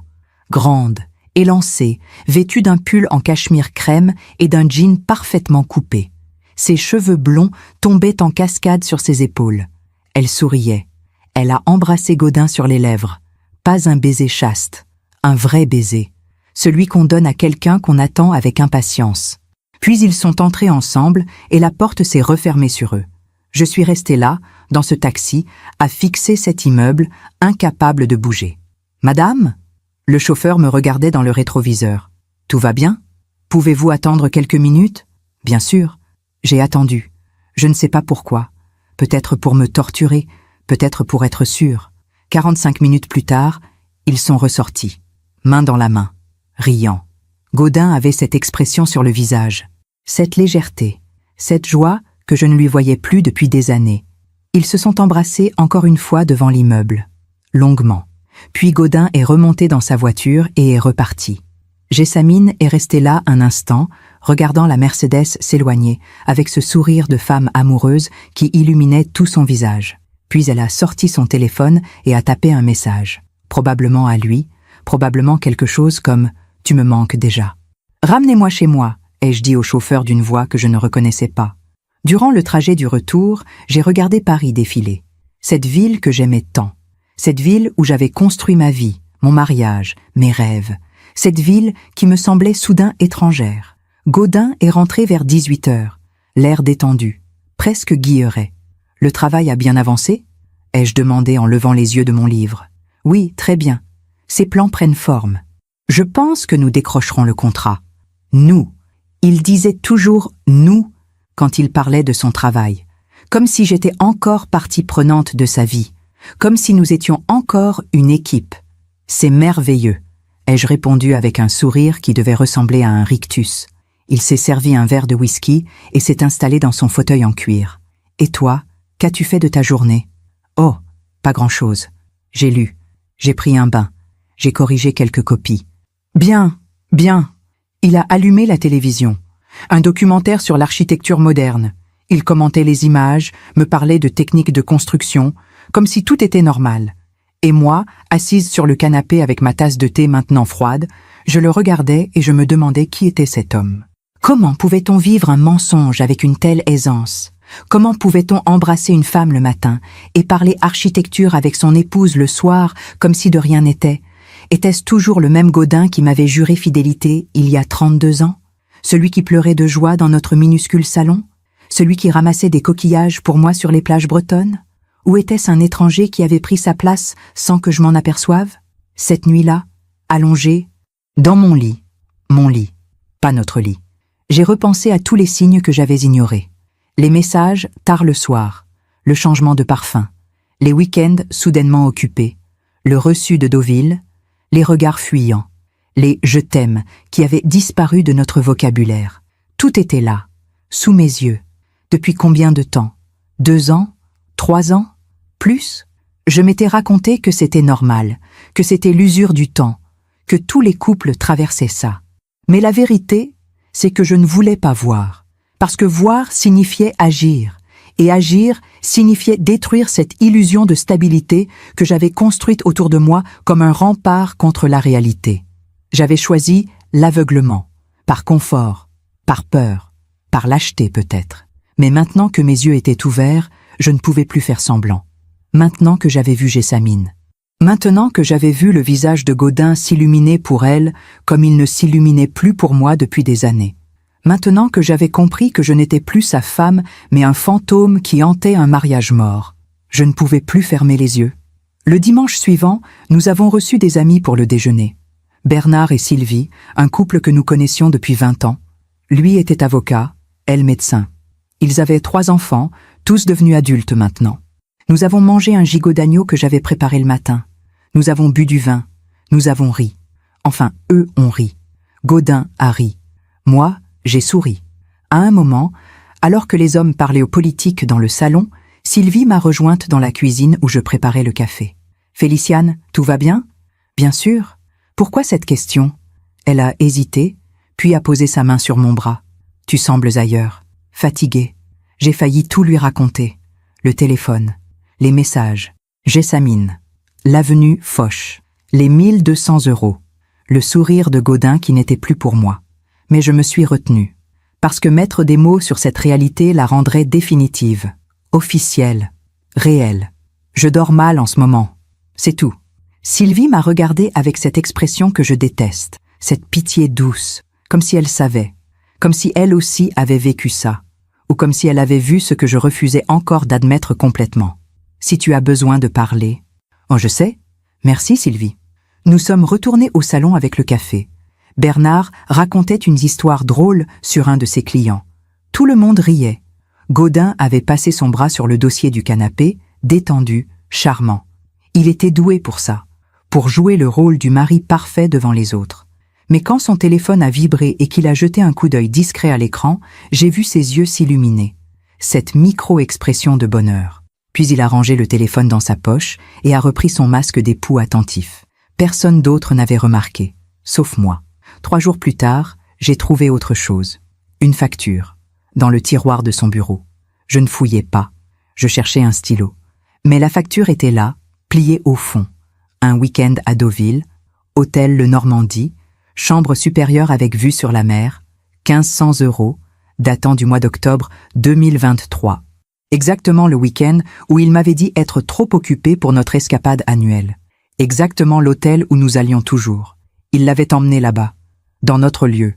Grande, élancée, vêtue d'un pull en cachemire crème et d'un jean parfaitement coupé. Ses cheveux blonds tombaient en cascade sur ses épaules. Elle souriait. Elle a embrassé Gaudin sur les lèvres. Pas un baiser chaste, un vrai baiser. Celui qu'on donne à quelqu'un qu'on attend avec impatience. Puis ils sont entrés ensemble et la porte s'est refermée sur eux. Je suis restée là, dans ce taxi, à fixer cet immeuble, incapable de bouger. « Madame ?» Le chauffeur me regardait dans le rétroviseur. « Tout va bien? Pouvez-vous attendre quelques minutes ?»« Bien sûr. » J'ai attendu. Je ne sais pas pourquoi. Peut-être pour me torturer, peut-être pour être sûr. 45 minutes plus tard, ils sont ressortis, main dans la main, riant. Gaudin avait cette expression sur le visage, cette légèreté, cette joie que je ne lui voyais plus depuis des années. Ils se sont embrassés encore une fois devant l'immeuble, longuement. Puis Gaudin est remonté dans sa voiture et est reparti. Jessamine est restée là un instant, regardant la Mercedes s'éloigner, avec ce sourire de femme amoureuse qui illuminait tout son visage. Puis elle a sorti son téléphone et a tapé un message. Probablement à lui, probablement quelque chose comme « Tu me manques déjà ». « Ramenez-moi chez moi », ai-je dit au chauffeur d'une voix que je ne reconnaissais pas. Durant le trajet du retour, j'ai regardé Paris défiler. Cette ville que j'aimais tant. Cette ville où j'avais construit ma vie, mon mariage, mes rêves. Cette ville qui me semblait soudain étrangère. Gaudin est rentré vers 18 heures, l'air détendu, presque guilleret. « Le travail a bien avancé ?» ai-je demandé en levant les yeux de mon livre. « Oui, très bien. Ces plans prennent forme. Je pense que nous décrocherons le contrat. »« Nous !» Il disait toujours « nous » quand il parlait de son travail, comme si j'étais encore partie prenante de sa vie, comme si nous étions encore une équipe. C'est merveilleux, ai-je répondu avec un sourire qui devait ressembler à un rictus. Il s'est servi un verre de whisky et s'est installé dans son fauteuil en cuir. Et toi, qu'as-tu fait de ta journée? Oh, pas grand-chose. J'ai lu, j'ai pris un bain, j'ai corrigé quelques copies. Bien, bien. Il a allumé la télévision. Un documentaire sur l'architecture moderne. Il commentait les images, me parlait de techniques de construction, comme si tout était normal. Et moi, assise sur le canapé avec ma tasse de thé maintenant froide, je le regardais et je me demandais qui était cet homme. Comment pouvait-on vivre un mensonge avec une telle aisance? Comment pouvait-on embrasser une femme le matin et parler architecture avec son épouse le soir comme si de rien n'était? Était-ce toujours le même Gaudin qui m'avait juré fidélité il y a 32 ans? Celui qui pleurait de joie dans notre minuscule salon? Celui qui ramassait des coquillages pour moi sur les plages bretonnes? Ou était-ce un étranger qui avait pris sa place sans que je m'en aperçoive? Cette nuit-là, allongé, dans mon lit, pas notre lit. J'ai repensé à tous les signes que j'avais ignorés. Les messages tard le soir, le changement de parfum, les week-ends soudainement occupés, le reçu de Deauville, les regards fuyants, les « je t'aime » qui avaient disparu de notre vocabulaire. Tout était là, sous mes yeux. Depuis combien de temps? 2 ans? 3 ans? Plus? Je m'étais raconté que c'était normal, que c'était l'usure du temps, que tous les couples traversaient ça. Mais la vérité, c'est que je ne voulais pas voir, parce que voir signifiait agir, et agir signifiait détruire cette illusion de stabilité que j'avais construite autour de moi comme un rempart contre la réalité. J'avais choisi l'aveuglement, par confort, par peur, par lâcheté peut-être. Mais maintenant que mes yeux étaient ouverts, je ne pouvais plus faire semblant. Maintenant que j'avais vu Jessamine. Maintenant que j'avais vu le visage de Gaudin s'illuminer pour elle comme il ne s'illuminait plus pour moi depuis des années. Maintenant que j'avais compris que je n'étais plus sa femme, mais un fantôme qui hantait un mariage mort. Je ne pouvais plus fermer les yeux. Le dimanche suivant, nous avons reçu des amis pour le déjeuner. Bernard et Sylvie, un couple que nous connaissions depuis 20 ans. Lui était avocat, elle médecin. Ils avaient 3 enfants, tous devenus adultes maintenant. Nous avons mangé un gigot d'agneau que j'avais préparé le matin. Nous avons bu du vin. Nous avons ri. Enfin, eux ont ri. Gaudin a ri. Moi, j'ai souri. À un moment, alors que les hommes parlaient aux politiques dans le salon, Sylvie m'a rejointe dans la cuisine où je préparais le café. « Féliciane, tout va bien ?»« Bien sûr. Pourquoi cette question ?» Elle a hésité, puis a posé sa main sur mon bras. « Tu sembles ailleurs, fatiguée. » J'ai failli tout lui raconter. Le téléphone, les messages, Jessamine, l'avenue Foch, les 1200 €, le sourire de Gaudin qui n'était plus pour moi. Mais je me suis retenue, parce que mettre des mots sur cette réalité la rendrait définitive, officielle, réelle. Je dors mal en ce moment, c'est tout. Sylvie m'a regardée avec cette expression que je déteste, cette pitié douce, comme si elle savait, comme si elle aussi avait vécu ça, ou comme si elle avait vu ce que je refusais encore d'admettre complètement. Si tu as besoin de parler... Oh, je sais. Merci, Sylvie. Nous sommes retournés au salon avec le café. Bernard racontait une histoire drôle sur un de ses clients. Tout le monde riait. Gaudin avait passé son bras sur le dossier du canapé, détendu, charmant. Il était doué pour ça, pour jouer le rôle du mari parfait devant les autres. Mais quand son téléphone a vibré et qu'il a jeté un coup d'œil discret à l'écran, j'ai vu ses yeux s'illuminer. Cette micro-expression de bonheur. Puis il a rangé le téléphone dans sa poche et a repris son masque d'époux attentif. Personne d'autre n'avait remarqué, sauf moi. 3 jours plus tard, j'ai trouvé autre chose. Une facture, dans le tiroir de son bureau. Je ne fouillais pas. Je cherchais un stylo. Mais la facture était là, pliée au fond. Un week-end à Deauville, hôtel Le Normandie, chambre supérieure avec vue sur la mer, 1500 €, datant du mois d'octobre 2023. Exactement le week-end où il m'avait dit être trop occupé pour notre escapade annuelle. Exactement l'hôtel où nous allions toujours. Il l'avait emmené là-bas, dans notre lieu,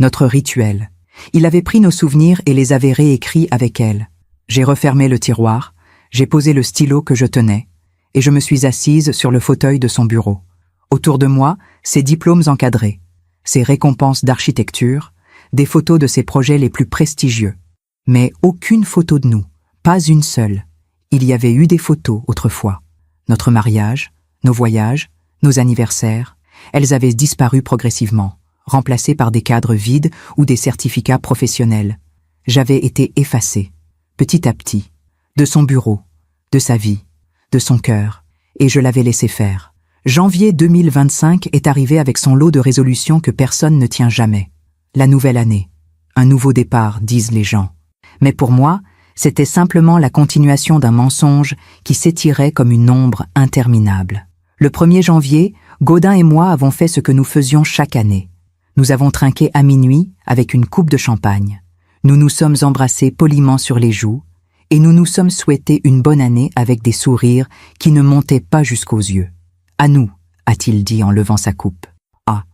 notre rituel. Il avait pris nos souvenirs et les avait réécrits avec elle. J'ai refermé le tiroir, j'ai posé le stylo que je tenais, et je me suis assise sur le fauteuil de son bureau. Autour de moi, ses diplômes encadrés, ses récompenses d'architecture, des photos de ses projets les plus prestigieux. Mais aucune photo de nous, Pas une seule. Il y avait eu des photos autrefois. Notre mariage, nos voyages, nos anniversaires, elles avaient disparu progressivement, remplacées par des cadres vides ou des certificats professionnels. J'avais été effacée, petit à petit, de son bureau, de sa vie, de son cœur, et je l'avais laissé faire. Janvier 2025 est arrivé avec son lot de résolutions que personne ne tient jamais. La nouvelle année. Un nouveau départ, disent les gens. Mais pour moi, c'était simplement la continuation d'un mensonge qui s'étirait comme une ombre interminable. Le 1er janvier, Gaudin et moi avons fait ce que nous faisions chaque année. Nous avons trinqué à minuit avec une coupe de champagne. Nous nous sommes embrassés poliment sur les joues et nous nous sommes souhaités une bonne année avec des sourires qui ne montaient pas jusqu'aux yeux. « À nous », a-t-il dit en levant sa coupe. « Ah,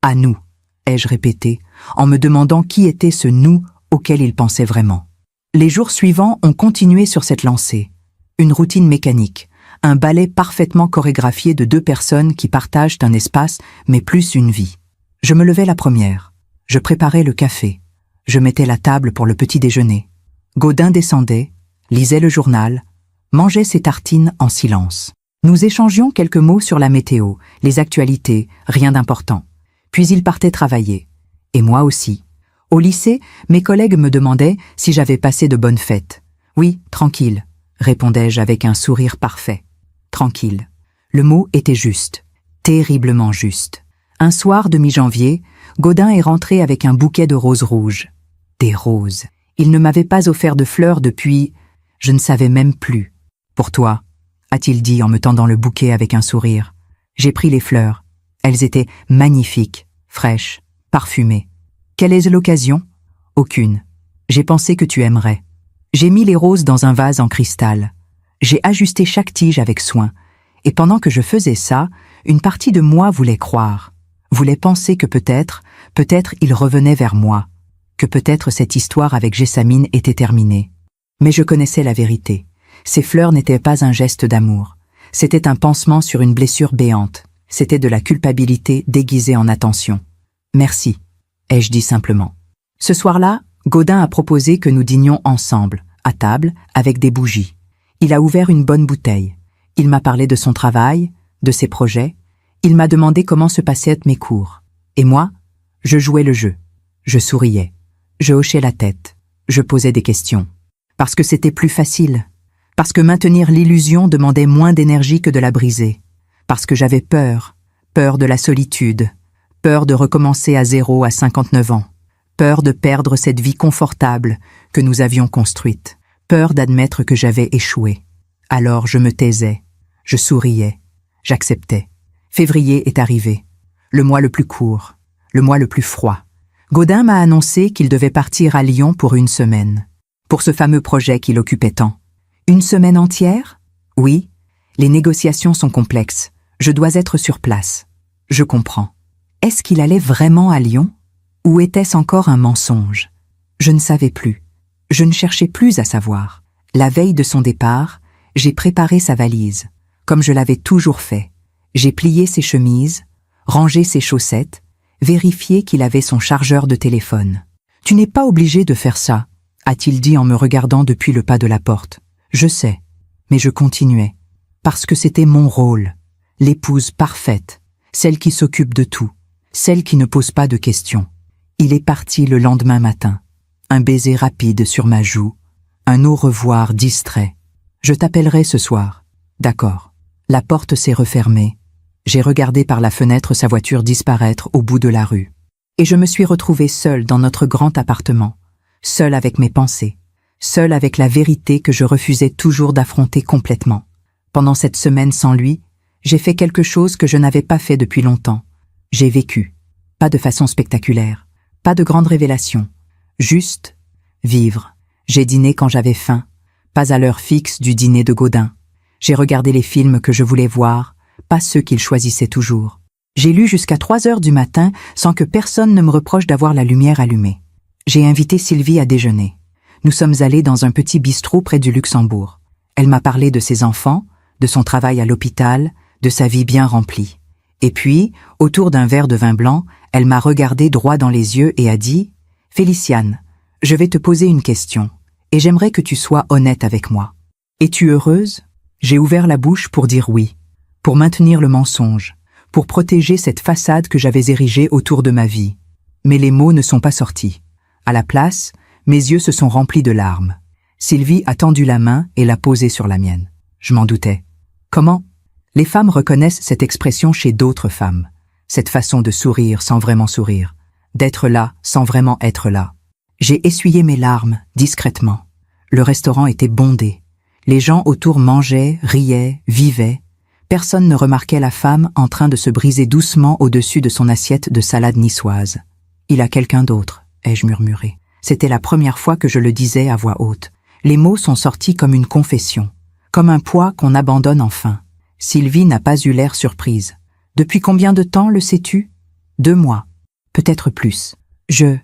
à nous », ai-je répété, en me demandant qui était ce « nous » auquel il pensait vraiment. Les jours suivants ont continué sur cette lancée. Une routine mécanique, un ballet parfaitement chorégraphié de 2 personnes qui partagent un espace mais plus une vie. Je me levais la première. Je préparais le café. Je mettais la table pour le petit déjeuner. Gaudin descendait, lisait le journal, mangeait ses tartines en silence. Nous échangions quelques mots sur la météo, les actualités, rien d'important. Puis il partait travailler. Et moi aussi. Au lycée, mes collègues me demandaient si j'avais passé de bonnes fêtes. « Oui, tranquille », répondais-je avec un sourire parfait. Tranquille. Le mot était juste, terriblement juste. Un soir de mi-janvier, Gaudin est rentré avec un bouquet de roses rouges. Des roses. Il ne m'avait pas offert de fleurs depuis... Je ne savais même plus. « Pour toi », a-t-il dit en me tendant le bouquet avec un sourire. J'ai pris les fleurs. Elles étaient magnifiques, fraîches, parfumées. Quelle est l'occasion? Aucune. J'ai pensé que tu aimerais. J'ai mis les roses dans un vase en cristal. J'ai ajusté chaque tige avec soin. Et pendant que je faisais ça, une partie de moi voulait croire, voulait penser que peut-être il revenait vers moi, que peut-être cette histoire avec Jessamine était terminée. Mais je connaissais la vérité. Ces fleurs n'étaient pas un geste d'amour. C'était un pansement sur une blessure béante. C'était de la culpabilité déguisée en attention. Merci, ai-je dit simplement. Ce soir-là, Gaudin a proposé que nous dînions ensemble, à table, avec des bougies. Il a ouvert une bonne bouteille. Il m'a parlé de son travail, de ses projets. Il m'a demandé comment se passaient mes cours. Et moi, je jouais le jeu. Je souriais. Je hochais la tête. Je posais des questions. Parce que c'était plus facile. Parce que maintenir l'illusion demandait moins d'énergie que de la briser. Parce que j'avais peur. Peur de la solitude. Peur de recommencer à zéro à 59 ans. Peur de perdre cette vie confortable que nous avions construite. Peur d'admettre que j'avais échoué. Alors je me taisais. Je souriais. J'acceptais. Février est arrivé. Le mois le plus court. Le mois le plus froid. Gaudin m'a annoncé qu'il devait partir à Lyon pour une semaine. Pour ce fameux projet qui l'occupait tant. Une semaine entière? Oui. Les négociations sont complexes. Je dois être sur place. Je comprends. Est-ce qu'il allait vraiment à Lyon? Ou était-ce encore un mensonge? Je ne savais plus. Je ne cherchais plus à savoir. La veille de son départ, j'ai préparé sa valise, comme je l'avais toujours fait. J'ai plié ses chemises, rangé ses chaussettes, vérifié qu'il avait son chargeur de téléphone. « Tu n'es pas obligé de faire ça », a-t-il dit en me regardant depuis le pas de la porte. Je sais, mais je continuais. Parce que c'était mon rôle, l'épouse parfaite, celle qui s'occupe de tout, celle qui ne pose pas de questions. Il est parti le lendemain matin. Un baiser rapide sur ma joue, un au revoir distrait. Je t'appellerai ce soir. D'accord. La porte s'est refermée. J'ai regardé par la fenêtre sa voiture disparaître au bout de la rue. Et je me suis retrouvée seule dans notre grand appartement, seule avec mes pensées, seule avec la vérité que je refusais toujours d'affronter complètement. Pendant cette semaine sans lui, j'ai fait quelque chose que je n'avais pas fait depuis longtemps. J'ai vécu. Pas de façon spectaculaire, pas de grandes révélations. Juste vivre. J'ai dîné quand j'avais faim, pas à l'heure fixe du dîner de Gaudin. J'ai regardé les films que je voulais voir, pas ceux qu'il choisissait toujours. J'ai lu jusqu'à 3 heures du matin sans que personne ne me reproche d'avoir la lumière allumée. J'ai invité Sylvie à déjeuner. Nous sommes allés dans un petit bistrot près du Luxembourg. Elle m'a parlé de ses enfants, de son travail à l'hôpital, de sa vie bien remplie. Et puis, autour d'un verre de vin blanc, elle m'a regardé droit dans les yeux et a dit « Féliciane, je vais te poser une question. Et j'aimerais que tu sois honnête avec moi. Es-tu heureuse? J'ai ouvert la bouche pour dire oui, pour maintenir le mensonge, pour protéger cette façade que j'avais érigée autour de ma vie. Mais les mots ne sont pas sortis. À la place, mes yeux se sont remplis de larmes. Sylvie a tendu la main et l'a posée sur la mienne. Je m'en doutais. Comment? Les femmes reconnaissent cette expression chez d'autres femmes. Cette façon de sourire sans vraiment sourire, d'être là sans vraiment être là. J'ai essuyé mes larmes, discrètement. Le restaurant était bondé. Les gens autour mangeaient, riaient, vivaient. Personne ne remarquait la femme en train de se briser doucement au-dessus de son assiette de salade niçoise. « Il a quelqu'un d'autre », ai-je murmuré. C'était la première fois que je le disais à voix haute. Les mots sont sortis comme une confession, comme un poids qu'on abandonne enfin. Sylvie n'a pas eu l'air surprise. « Depuis combien de temps le sais-tu » ? 2 mois. Peut-être plus. Je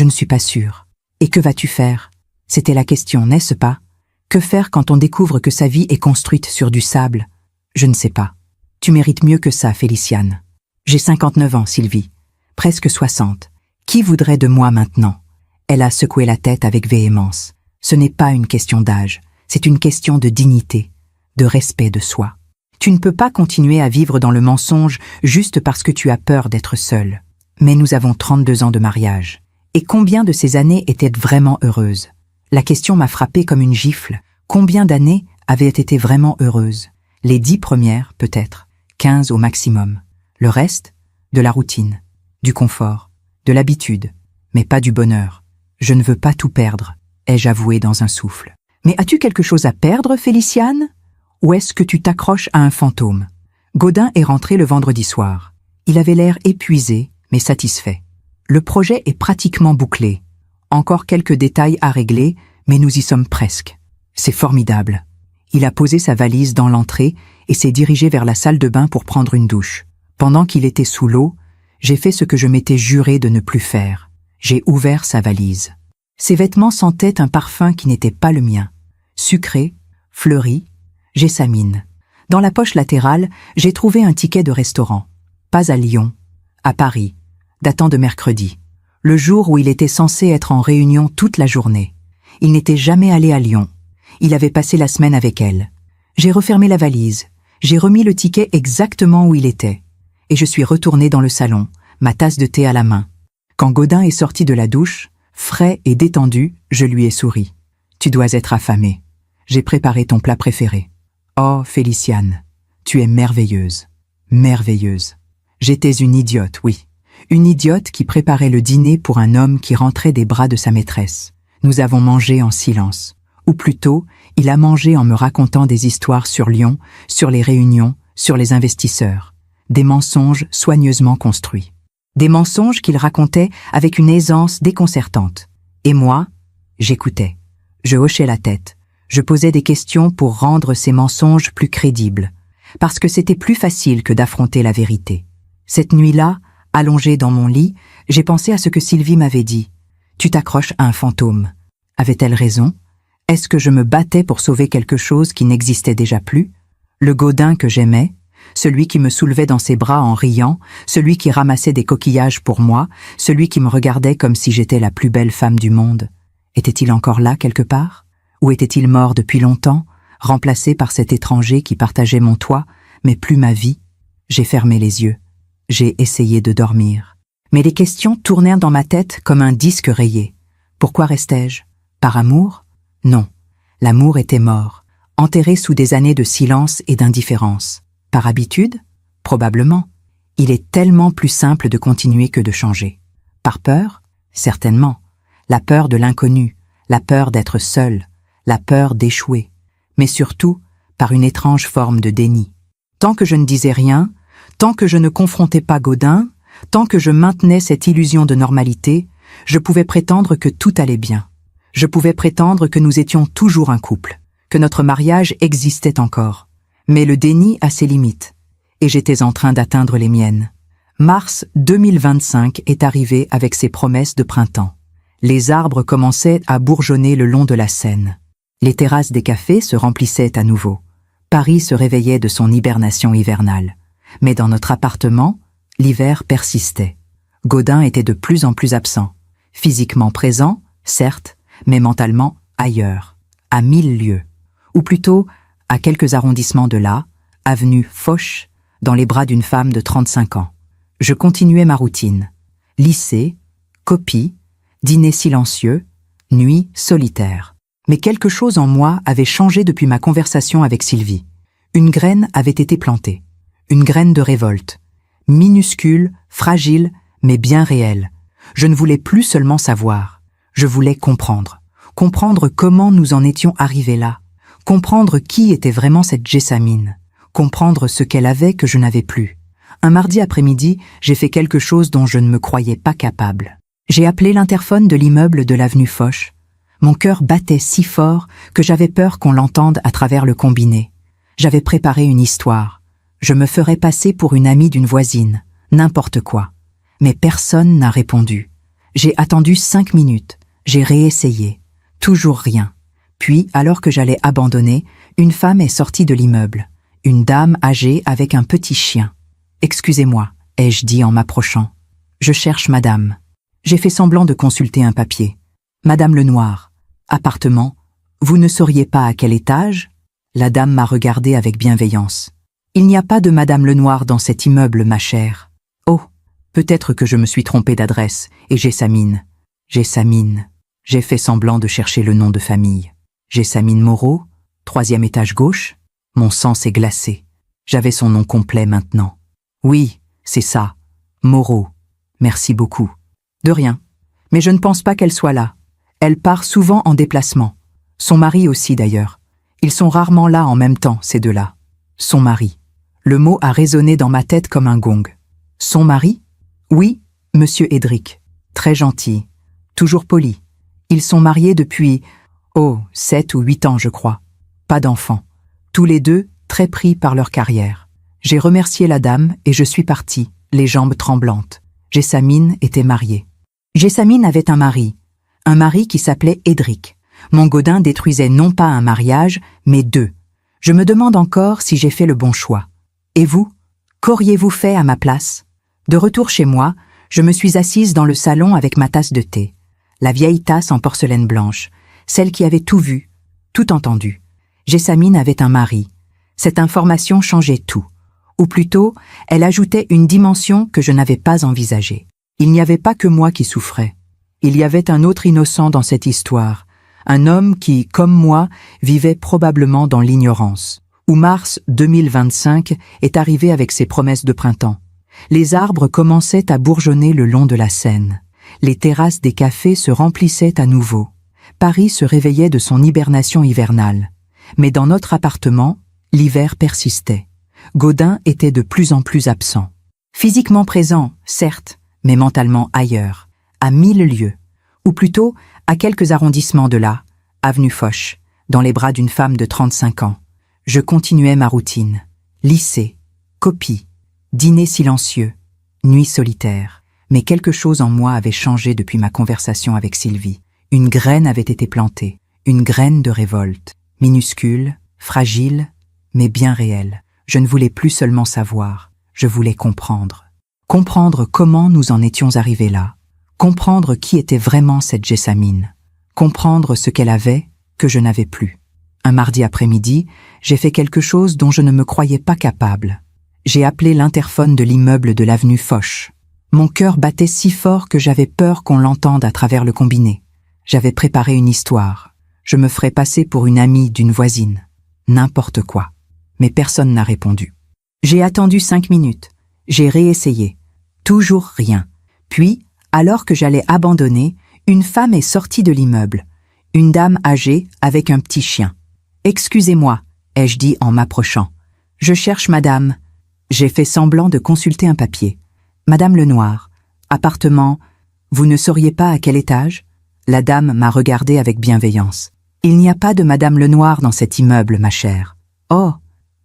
ne suis pas sûre. Et que vas-tu faire? C'était la question, n'est-ce pas? Que faire quand on découvre que sa vie est construite sur du sable? Je ne sais pas. Tu mérites mieux que ça, Féliciane. J'ai 59 ans, Sylvie. Presque 60. Qui voudrait de moi maintenant? Elle a secoué la tête avec véhémence. Ce n'est pas une question d'âge, c'est une question de dignité, de respect de soi. Tu ne peux pas continuer à vivre dans le mensonge juste parce que tu as peur d'être seule. Mais nous avons 32 ans de mariage. Et combien de ces années étaient vraiment heureuses? La question m'a frappée comme une gifle. Combien d'années avaient été vraiment heureuses? Les 10 premières, peut-être. 15 au maximum. Le reste, de la routine, du confort, de l'habitude, mais pas du bonheur. Je ne veux pas tout perdre, ai-je avoué dans un souffle. Mais as-tu quelque chose à perdre, Féliciane? Ou est-ce que tu t'accroches à un fantôme? Gaudin est rentré le vendredi soir. Il avait l'air épuisé, mais satisfait. Le projet est pratiquement bouclé. Encore quelques détails à régler, mais nous y sommes presque. C'est formidable. Il a posé sa valise dans l'entrée et s'est dirigé vers la salle de bain pour prendre une douche. Pendant qu'il était sous l'eau, j'ai fait ce que je m'étais juré de ne plus faire. J'ai ouvert sa valise. Ses vêtements sentaient un parfum qui n'était pas le mien. Sucré, fleuri, gessamine. Dans la poche latérale, j'ai trouvé un ticket de restaurant. Pas à Lyon, à Paris, datant de mercredi, le jour où il était censé être en réunion toute la journée. Il n'était jamais allé à Lyon. Il avait passé la semaine avec elle. J'ai refermé la valise. J'ai remis le ticket exactement où il était. Et je suis retournée dans le salon, ma tasse de thé à la main. Quand Gaudin est sorti de la douche, frais et détendu, je lui ai souri. « Tu dois être affamée. J'ai préparé ton plat préféré. »« Oh, Féliciane, tu es merveilleuse. Merveilleuse. » J'étais une idiote, oui. Une idiote qui préparait le dîner pour un homme qui rentrait des bras de sa maîtresse. Nous avons mangé en silence. Ou plutôt, il a mangé en me racontant des histoires sur Lyon, sur les réunions, sur les investisseurs. Des mensonges soigneusement construits. Des mensonges qu'il racontait avec une aisance déconcertante. Et moi, j'écoutais. Je hochais la tête. Je posais des questions pour rendre ces mensonges plus crédibles. Parce que c'était plus facile que d'affronter la vérité. Cette nuit-là, allongée dans mon lit, j'ai pensé à ce que Sylvie m'avait dit. « Tu t'accroches à un fantôme. » Avait-elle raison? Est-ce que je me battais pour sauver quelque chose qui n'existait déjà plus? Le Gaudin que j'aimais, celui qui me soulevait dans ses bras en riant, celui qui ramassait des coquillages pour moi, celui qui me regardait comme si j'étais la plus belle femme du monde. Était-il encore là quelque part? Ou était-il mort depuis longtemps, remplacé par cet étranger qui partageait mon toit, mais plus ma vie? J'ai fermé les yeux. J'ai essayé de dormir. Mais les questions tournèrent dans ma tête comme un disque rayé. Pourquoi restais-je? Par amour? Non. L'amour était mort, enterré sous des années de silence et d'indifférence. Par habitude? Probablement. Il est tellement plus simple de continuer que de changer. Par peur? Certainement. La peur de l'inconnu, la peur d'être seul, la peur d'échouer. Mais surtout, par une étrange forme de déni. Tant que je ne disais rien, tant que je ne confrontais pas Gaudin, tant que je maintenais cette illusion de normalité, je pouvais prétendre que tout allait bien. Je pouvais prétendre que nous étions toujours un couple, que notre mariage existait encore. Mais le déni a ses limites, et j'étais en train d'atteindre les miennes. Mars 2025 est arrivé avec ses promesses de printemps. Les arbres commençaient à bourgeonner le long de la Seine. Les terrasses des cafés se remplissaient à nouveau. Paris se réveillait de son hibernation hivernale. Mais dans notre appartement, l'hiver persistait. Gaudin était de plus en plus absent. Physiquement présent, certes, mais mentalement ailleurs, à 1000 lieues. Ou plutôt, à quelques arrondissements de là, avenue Foch, dans les bras d'une femme de 35 ans. Je continuais ma routine. Lycée, copie, dîner silencieux, nuit solitaire. Mais quelque chose en moi avait changé depuis ma conversation avec Sylvie. Une graine avait été plantée. Une graine de révolte. Minuscule, fragile, mais bien réelle. Je ne voulais plus seulement savoir. Je voulais comprendre. Comprendre comment nous en étions arrivés là. Comprendre qui était vraiment cette Jessamine. Comprendre ce qu'elle avait que je n'avais plus. Un mardi après-midi, j'ai fait quelque chose dont je ne me croyais pas capable. J'ai appelé l'interphone de l'immeuble de l'avenue Foch. Mon cœur battait si fort que j'avais peur qu'on l'entende à travers le combiné. J'avais préparé une histoire. Je me ferais passer pour une amie d'une voisine, n'importe quoi. Mais personne n'a répondu. J'ai attendu 5 minutes. J'ai réessayé. Toujours rien. Puis, alors que j'allais abandonner, une femme est sortie de l'immeuble. Une dame âgée avec un petit chien. « Excusez-moi », ai-je dit en m'approchant. « Je cherche madame. » J'ai fait semblant de consulter un papier. « Madame Lenoir. Appartement. Vous ne sauriez pas à quel étage ?» La dame m'a regardé avec bienveillance. « Il n'y a pas de madame Lenoir dans cet immeuble, ma chère. » Oh, peut-être que je me suis trompée d'adresse, et Jessamine. Jessamine. J'ai fait semblant de chercher le nom de famille. Jessamine Moreau, 3e étage gauche. Mon sang s'est glacé. J'avais son nom complet maintenant. Oui, c'est ça. Moreau. Merci beaucoup. De rien. Mais je ne pense pas qu'elle soit là. Elle part souvent en déplacement. Son mari aussi d'ailleurs. Ils sont rarement là en même temps, ces deux-là. Son mari. Le mot a résonné dans ma tête comme un gong. Son mari? Oui, monsieur Edric. Très gentil. Toujours poli. Ils sont mariés depuis, 7 ou 8 ans, je crois. Pas d'enfants. Tous les deux, très pris par leur carrière. J'ai remercié la dame et je suis partie, les jambes tremblantes. Jessamine était mariée. Jessamine avait un mari qui s'appelait Edric. Mon Gaudin détruisait non pas un mariage, mais 2. Je me demande encore si j'ai fait le bon choix. Et vous? Qu'auriez-vous fait à ma place? De retour chez moi, je me suis assise dans le salon avec ma tasse de thé. La vieille tasse en porcelaine blanche, celle qui avait tout vu, tout entendu. Jessamine avait un mari. Cette information changeait tout. Ou plutôt, elle ajoutait une dimension que je n'avais pas envisagée. Il n'y avait pas que moi qui souffrais. Il y avait un autre innocent dans cette histoire, un homme qui, comme moi, vivait probablement dans l'ignorance. Où mars 2025 est arrivé avec ses promesses de printemps. Les arbres commençaient à bourgeonner le long de la Seine. Les terrasses des cafés se remplissaient à nouveau. Paris se réveillait de son hibernation hivernale. Mais dans notre appartement, l'hiver persistait. Gaudin était de plus en plus absent. Physiquement présent, certes, mais mentalement ailleurs, à 1000 lieues. Ou plutôt, à quelques arrondissements de là, avenue Foch, dans les bras d'une femme de 35 ans. Je continuais ma routine. Lycée, copie, dîner silencieux, nuit solitaire. Mais quelque chose en moi avait changé depuis ma conversation avec Sylvie. Une graine avait été plantée, une graine de révolte, minuscule, fragile, mais bien réelle. Je ne voulais plus seulement savoir, je voulais comprendre. Comprendre comment nous en étions arrivés là. Comprendre qui était vraiment cette Jessamine. Comprendre ce qu'elle avait que je n'avais plus. Un mardi après-midi, j'ai fait quelque chose dont je ne me croyais pas capable. J'ai appelé l'interphone de l'immeuble de l'avenue Foch. Mon cœur battait si fort que j'avais peur qu'on l'entende à travers le combiné. J'avais préparé une histoire. Je me ferais passer pour une amie d'une voisine. N'importe quoi. Mais personne n'a répondu. J'ai attendu 5 minutes. J'ai réessayé. Toujours rien. Puis, alors que j'allais abandonner, une femme est sortie de l'immeuble. Une dame âgée avec un petit chien. « Excusez-moi », ai-je dit en m'approchant. « Je cherche madame. » J'ai fait semblant de consulter un papier. « Madame Lenoir. Appartement. Vous ne sauriez pas à quel étage ?» La dame m'a regardé avec bienveillance. « Il n'y a pas de madame Lenoir dans cet immeuble, ma chère. »« Oh,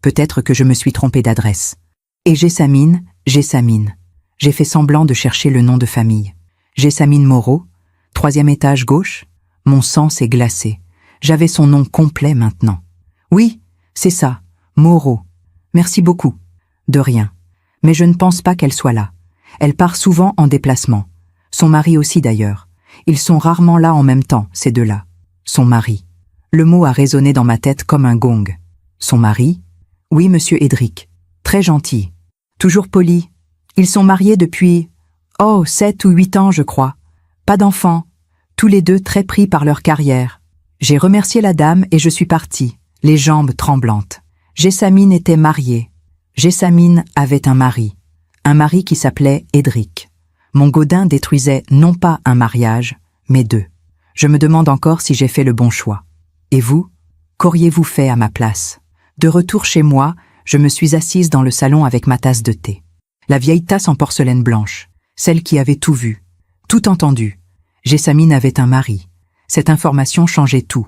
peut-être que je me suis trompée d'adresse. » Et Jessamine. J'ai fait semblant de chercher le nom de famille. Jessamine Moreau, 3e étage gauche. Mon sang s'est glacé. J'avais son nom complet maintenant. Oui, c'est ça, Moreau. Merci beaucoup. De rien. Mais je ne pense pas qu'elle soit là. Elle part souvent en déplacement. Son mari aussi d'ailleurs. Ils sont rarement là en même temps, ces deux-là. Son mari. Le mot a résonné dans ma tête comme un gong. Son mari? Oui, monsieur Edric. Très gentil. Toujours poli. Ils sont mariés depuis, 7 ou 8 ans, je crois. Pas d'enfants. Tous les deux très pris par leur carrière. J'ai remercié la dame et je suis partie, les jambes tremblantes. Jessamine était mariée. Jessamine avait un mari qui s'appelait Edric. Mon Gaudin détruisait non pas un mariage, mais 2. Je me demande encore si j'ai fait le bon choix. Et vous? Qu'auriez-vous fait à ma place? De retour chez moi, je me suis assise dans le salon avec ma tasse de thé. La vieille tasse en porcelaine blanche, celle qui avait tout vu, tout entendu. Jessamine avait un mari. Cette information changeait tout.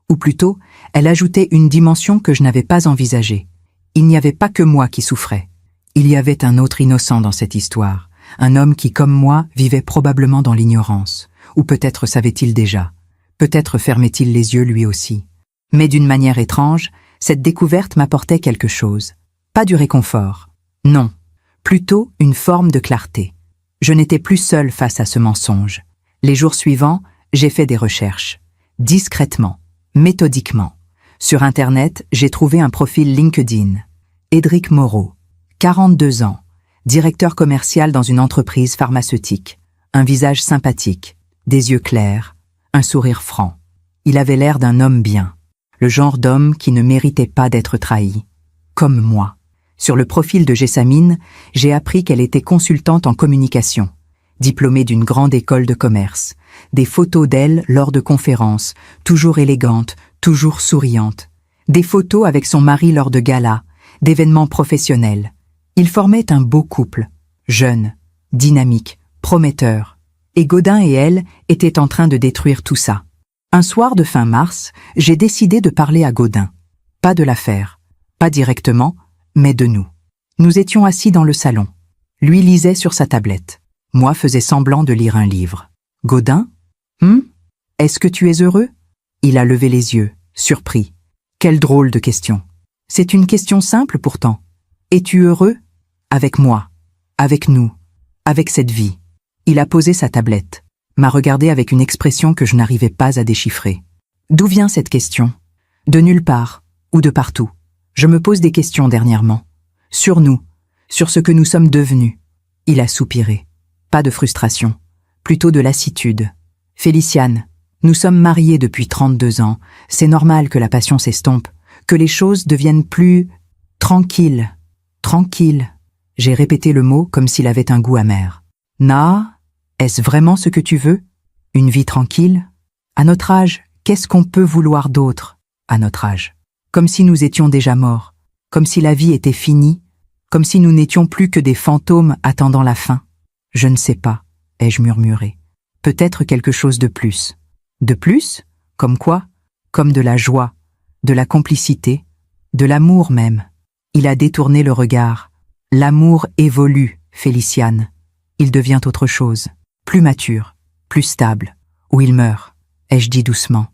Ou plutôt, elle ajoutait une dimension que je n'avais pas envisagée. Il n'y avait pas que moi qui souffrais. Il y avait un autre innocent dans cette histoire. Un homme qui, comme moi, vivait probablement dans l'ignorance. Ou peut-être savait-il déjà. Peut-être fermait-il les yeux lui aussi. Mais d'une manière étrange, cette découverte m'apportait quelque chose. Pas du réconfort. Non. Plutôt une forme de clarté. Je n'étais plus seule face à ce mensonge. Les jours suivants, j'ai fait des recherches. Discrètement, méthodiquement. Sur Internet, j'ai trouvé un profil LinkedIn. Edric Moreau, 42 ans, directeur commercial dans une entreprise pharmaceutique. Un visage sympathique, des yeux clairs, un sourire franc. Il avait l'air d'un homme bien. Le genre d'homme qui ne méritait pas d'être trahi. Comme moi. Sur le profil de Jessamine, j'ai appris qu'elle était consultante en communication, diplômée d'une grande école de commerce. Des photos d'elle lors de conférences, toujours élégante, toujours souriante. Des photos avec son mari lors de galas, d'événements professionnels. Ils formaient un beau couple, jeune, dynamique, prometteur. Et Gaudin et elle étaient en train de détruire tout ça. Un soir de fin mars, j'ai décidé de parler à Gaudin. Pas de l'affaire, pas directement, mais de nous. Nous étions assis dans le salon. Lui lisait sur sa tablette. Moi faisais semblant de lire un livre. Gaudin? Est-ce que tu es heureux? Il a levé les yeux, surpris. Quelle drôle de question. C'est une question simple pourtant. Es-tu heureux? Avec moi, avec nous, avec cette vie. Il a posé sa tablette, m'a regardé avec une expression que je n'arrivais pas à déchiffrer. D'où vient cette question? De nulle part, ou de partout. Je me pose des questions dernièrement. Sur nous, sur ce que nous sommes devenus. Il a soupiré. Pas de frustration, plutôt de lassitude. Féliciane, nous sommes mariés depuis 32 ans. C'est normal que la passion s'estompe, que les choses deviennent plus tranquilles. Tranquille. J'ai répété le mot comme s'il avait un goût amer. Est-ce vraiment ce que tu veux? Une vie tranquille? À notre âge, qu'est-ce qu'on peut vouloir d'autre? À notre âge. Comme si nous étions déjà morts, comme si la vie était finie, comme si nous n'étions plus que des fantômes attendant la fin. Je ne sais pas, ai-je murmuré. Peut-être quelque chose de plus. De plus? Comme quoi? Comme de la joie, de la complicité, de l'amour même. Il a détourné le regard. L'amour évolue, Féliciane. Il devient autre chose, plus mature, plus stable, ou il meurt, ai-je dit doucement.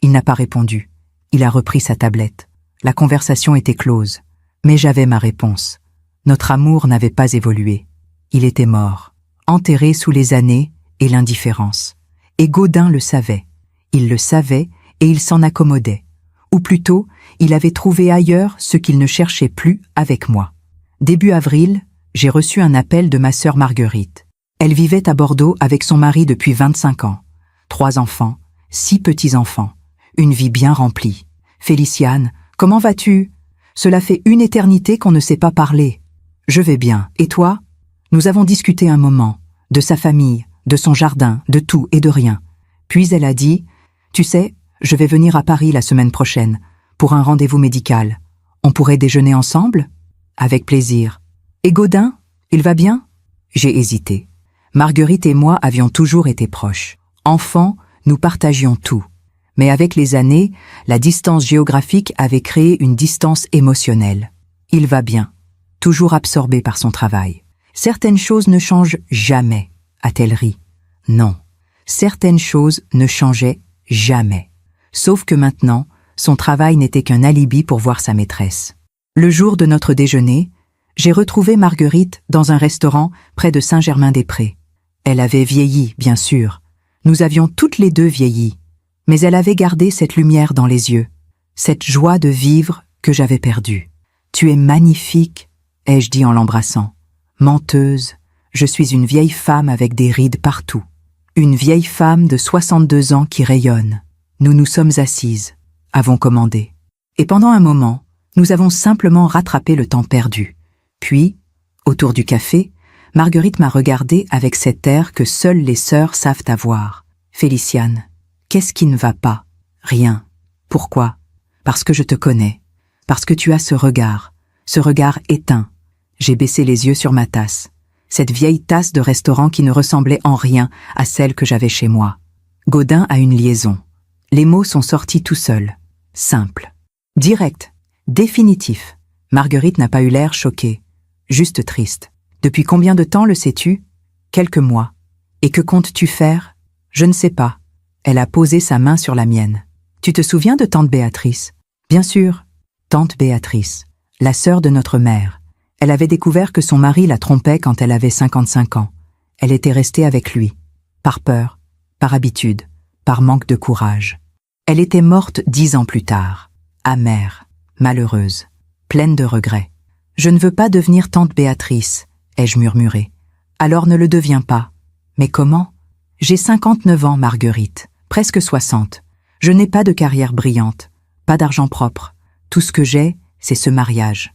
Il n'a pas répondu. Il a repris sa tablette. La conversation était close, mais j'avais ma réponse. Notre amour n'avait pas évolué. Il était mort, enterré sous les années et l'indifférence. Et Gaudin le savait. Il le savait et il s'en accommodait. Ou plutôt, il avait trouvé ailleurs ce qu'il ne cherchait plus avec moi. Début avril, j'ai reçu un appel de ma sœur Marguerite. Elle vivait à Bordeaux avec son mari depuis 25 ans. 3 enfants, 6 petits-enfants. Une vie bien remplie. Féliciane, comment vas-tu? Cela fait une éternité qu'on ne s'est pas parlé. Je vais bien. Et toi? Nous avons discuté un moment. De sa famille, de son jardin, de tout et de rien. Puis elle a dit, tu sais, je vais venir à Paris la semaine prochaine, pour un rendez-vous médical. On pourrait déjeuner ensemble? Avec plaisir. Et Gaudin, il va bien? J'ai hésité. Marguerite et moi avions toujours été proches. Enfants, nous partagions tout. Mais avec les années, la distance géographique avait créé une distance émotionnelle. Il va bien, toujours absorbé par son travail. Certaines choses ne changent jamais, a-t-elle ri. Non, certaines choses ne changeaient jamais. Sauf que maintenant, son travail n'était qu'un alibi pour voir sa maîtresse. Le jour de notre déjeuner, j'ai retrouvé Marguerite dans un restaurant près de Saint-Germain-des-Prés. Elle avait vieilli, bien sûr. Nous avions toutes les deux vieilli. Mais elle avait gardé cette lumière dans les yeux, cette joie de vivre que j'avais perdue. « Tu es magnifique », ai-je dit en l'embrassant. « Menteuse, je suis une vieille femme avec des rides partout. Une vieille femme de 62 ans qui rayonne. Nous nous sommes assises, avons commandé. Et pendant un moment, nous avons simplement rattrapé le temps perdu. Puis, autour du café, Marguerite m'a regardée avec cet air que seules les sœurs savent avoir. « Féliciane, qu'est-ce qui ne va pas ? Rien. Pourquoi ? Parce que je te connais. Parce que tu as ce regard éteint. » J'ai baissé les yeux sur ma tasse. Cette vieille tasse de restaurant qui ne ressemblait en rien à celle que j'avais chez moi. Gaudin a une liaison. Les mots sont sortis tout seuls. Simple. Direct. Définitif. Marguerite n'a pas eu l'air choquée. Juste triste. Depuis combien de temps le sais-tu ? Quelques mois. Et que comptes-tu faire ? Je ne sais pas. Elle a posé sa main sur la mienne. Tu te souviens de tante Béatrice ? Bien sûr. Tante Béatrice, la sœur de notre mère. Elle avait découvert que son mari la trompait quand elle avait 55 ans. Elle était restée avec lui. Par peur, par habitude, par manque de courage. Elle était morte 10 ans plus tard. Amère, malheureuse, pleine de regrets. « Je ne veux pas devenir tante Béatrice », ai-je murmuré. « Alors ne le deviens pas. » « Mais comment ? J'ai 59 ans, Marguerite, presque 60. Je n'ai pas de carrière brillante, pas d'argent propre. Tout ce que j'ai, c'est ce mariage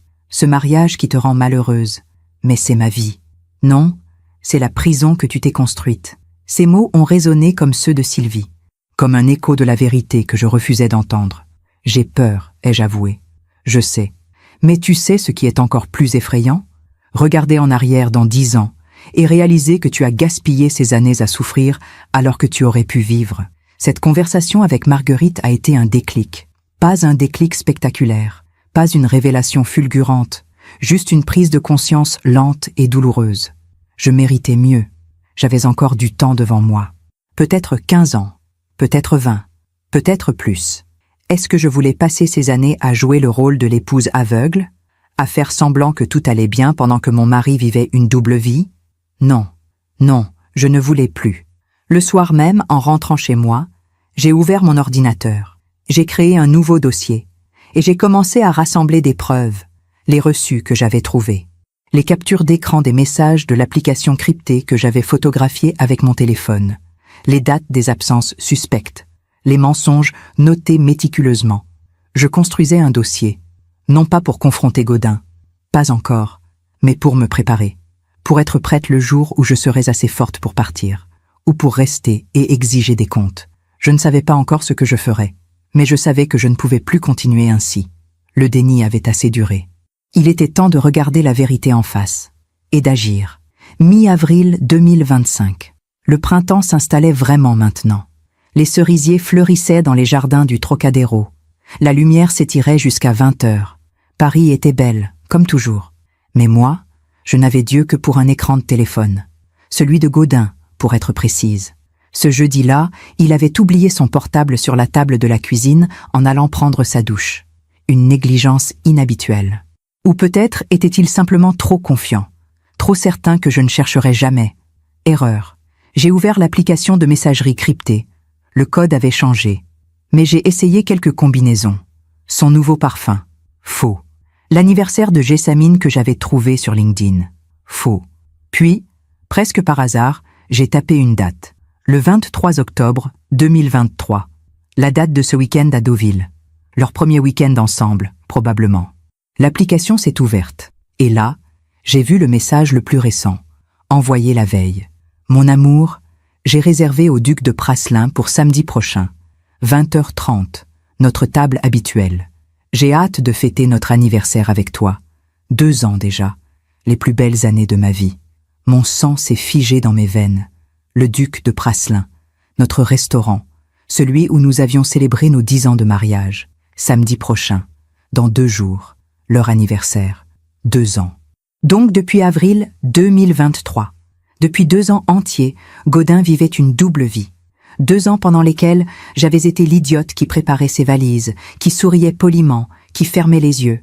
qui te rend malheureuse. Mais c'est ma vie. Non, c'est la prison que tu t'es construite. » Ces mots ont résonné comme ceux de Sylvie, comme un écho de la vérité que je refusais d'entendre. « J'ai peur, ai-je avoué. Je sais. Mais tu sais ce qui est encore plus effrayant ? Regarder en arrière dans 10 ans et réaliser que tu as gaspillé ces années à souffrir alors que tu aurais pu vivre. » Cette conversation avec Marguerite a été un déclic. Pas un déclic spectaculaire, pas une révélation fulgurante, juste une prise de conscience lente et douloureuse. Je méritais mieux. J'avais encore du temps devant moi. Peut-être 15 ans, peut-être 20, peut-être plus. Est-ce que je voulais passer ces années à jouer le rôle de l'épouse aveugle, à faire semblant que tout allait bien pendant que mon mari vivait une double vie ? Non, non, je ne voulais plus. Le soir même, en rentrant chez moi, j'ai ouvert mon ordinateur. J'ai créé un nouveau dossier et j'ai commencé à rassembler des preuves, les reçus que j'avais trouvés, les captures d'écran des messages de l'application cryptée que j'avais photographiée avec mon téléphone, les dates des absences suspectes, les mensonges notés méticuleusement. Je construisais un dossier, non pas pour confronter Gaudin, pas encore, mais pour me préparer, pour être prête le jour où je serais assez forte pour partir, ou pour rester et exiger des comptes. Je ne savais pas encore ce que je ferais, mais je savais que je ne pouvais plus continuer ainsi. Le déni avait assez duré. Il était temps de regarder la vérité en face, et d'agir. Mi-avril 2025. Le printemps s'installait vraiment maintenant. Les cerisiers fleurissaient dans les jardins du Trocadéro. La lumière s'étirait jusqu'à 20 heures. Paris était belle, comme toujours. Mais moi, je n'avais Dieu que pour un écran de téléphone. Celui de Gaudin, pour être précise. Ce jeudi-là, il avait oublié son portable sur la table de la cuisine en allant prendre sa douche. Une négligence inhabituelle. Ou peut-être était-il simplement trop confiant, trop certain que je ne chercherais jamais. Erreur. J'ai ouvert l'application de messagerie cryptée. Le code avait changé. Mais j'ai essayé quelques combinaisons. Son nouveau parfum. Faux. L'anniversaire de Jessamine que j'avais trouvé sur LinkedIn. Faux. Puis, presque par hasard, j'ai tapé une date. Le 23 octobre 2023. La date de ce week-end à Deauville. Leur premier week-end ensemble, probablement. L'application s'est ouverte. Et là, j'ai vu le message le plus récent. Envoyé la veille. Mon amour, j'ai réservé au duc de Praslin pour samedi prochain. 20h30. Notre table habituelle. J'ai hâte de fêter notre anniversaire avec toi. 2 ans déjà. Les plus belles années de ma vie. Mon sang s'est figé dans mes veines. Le duc de Praslin. Notre restaurant. Celui où nous avions célébré nos 10 ans de mariage. Samedi prochain. Dans 2 jours. Leur anniversaire. 2 ans. Donc depuis avril 2023. Depuis 2 ans entiers, Gaudin vivait une double vie. 2 ans pendant lesquels j'avais été l'idiote qui préparait ses valises, qui souriait poliment, qui fermait les yeux.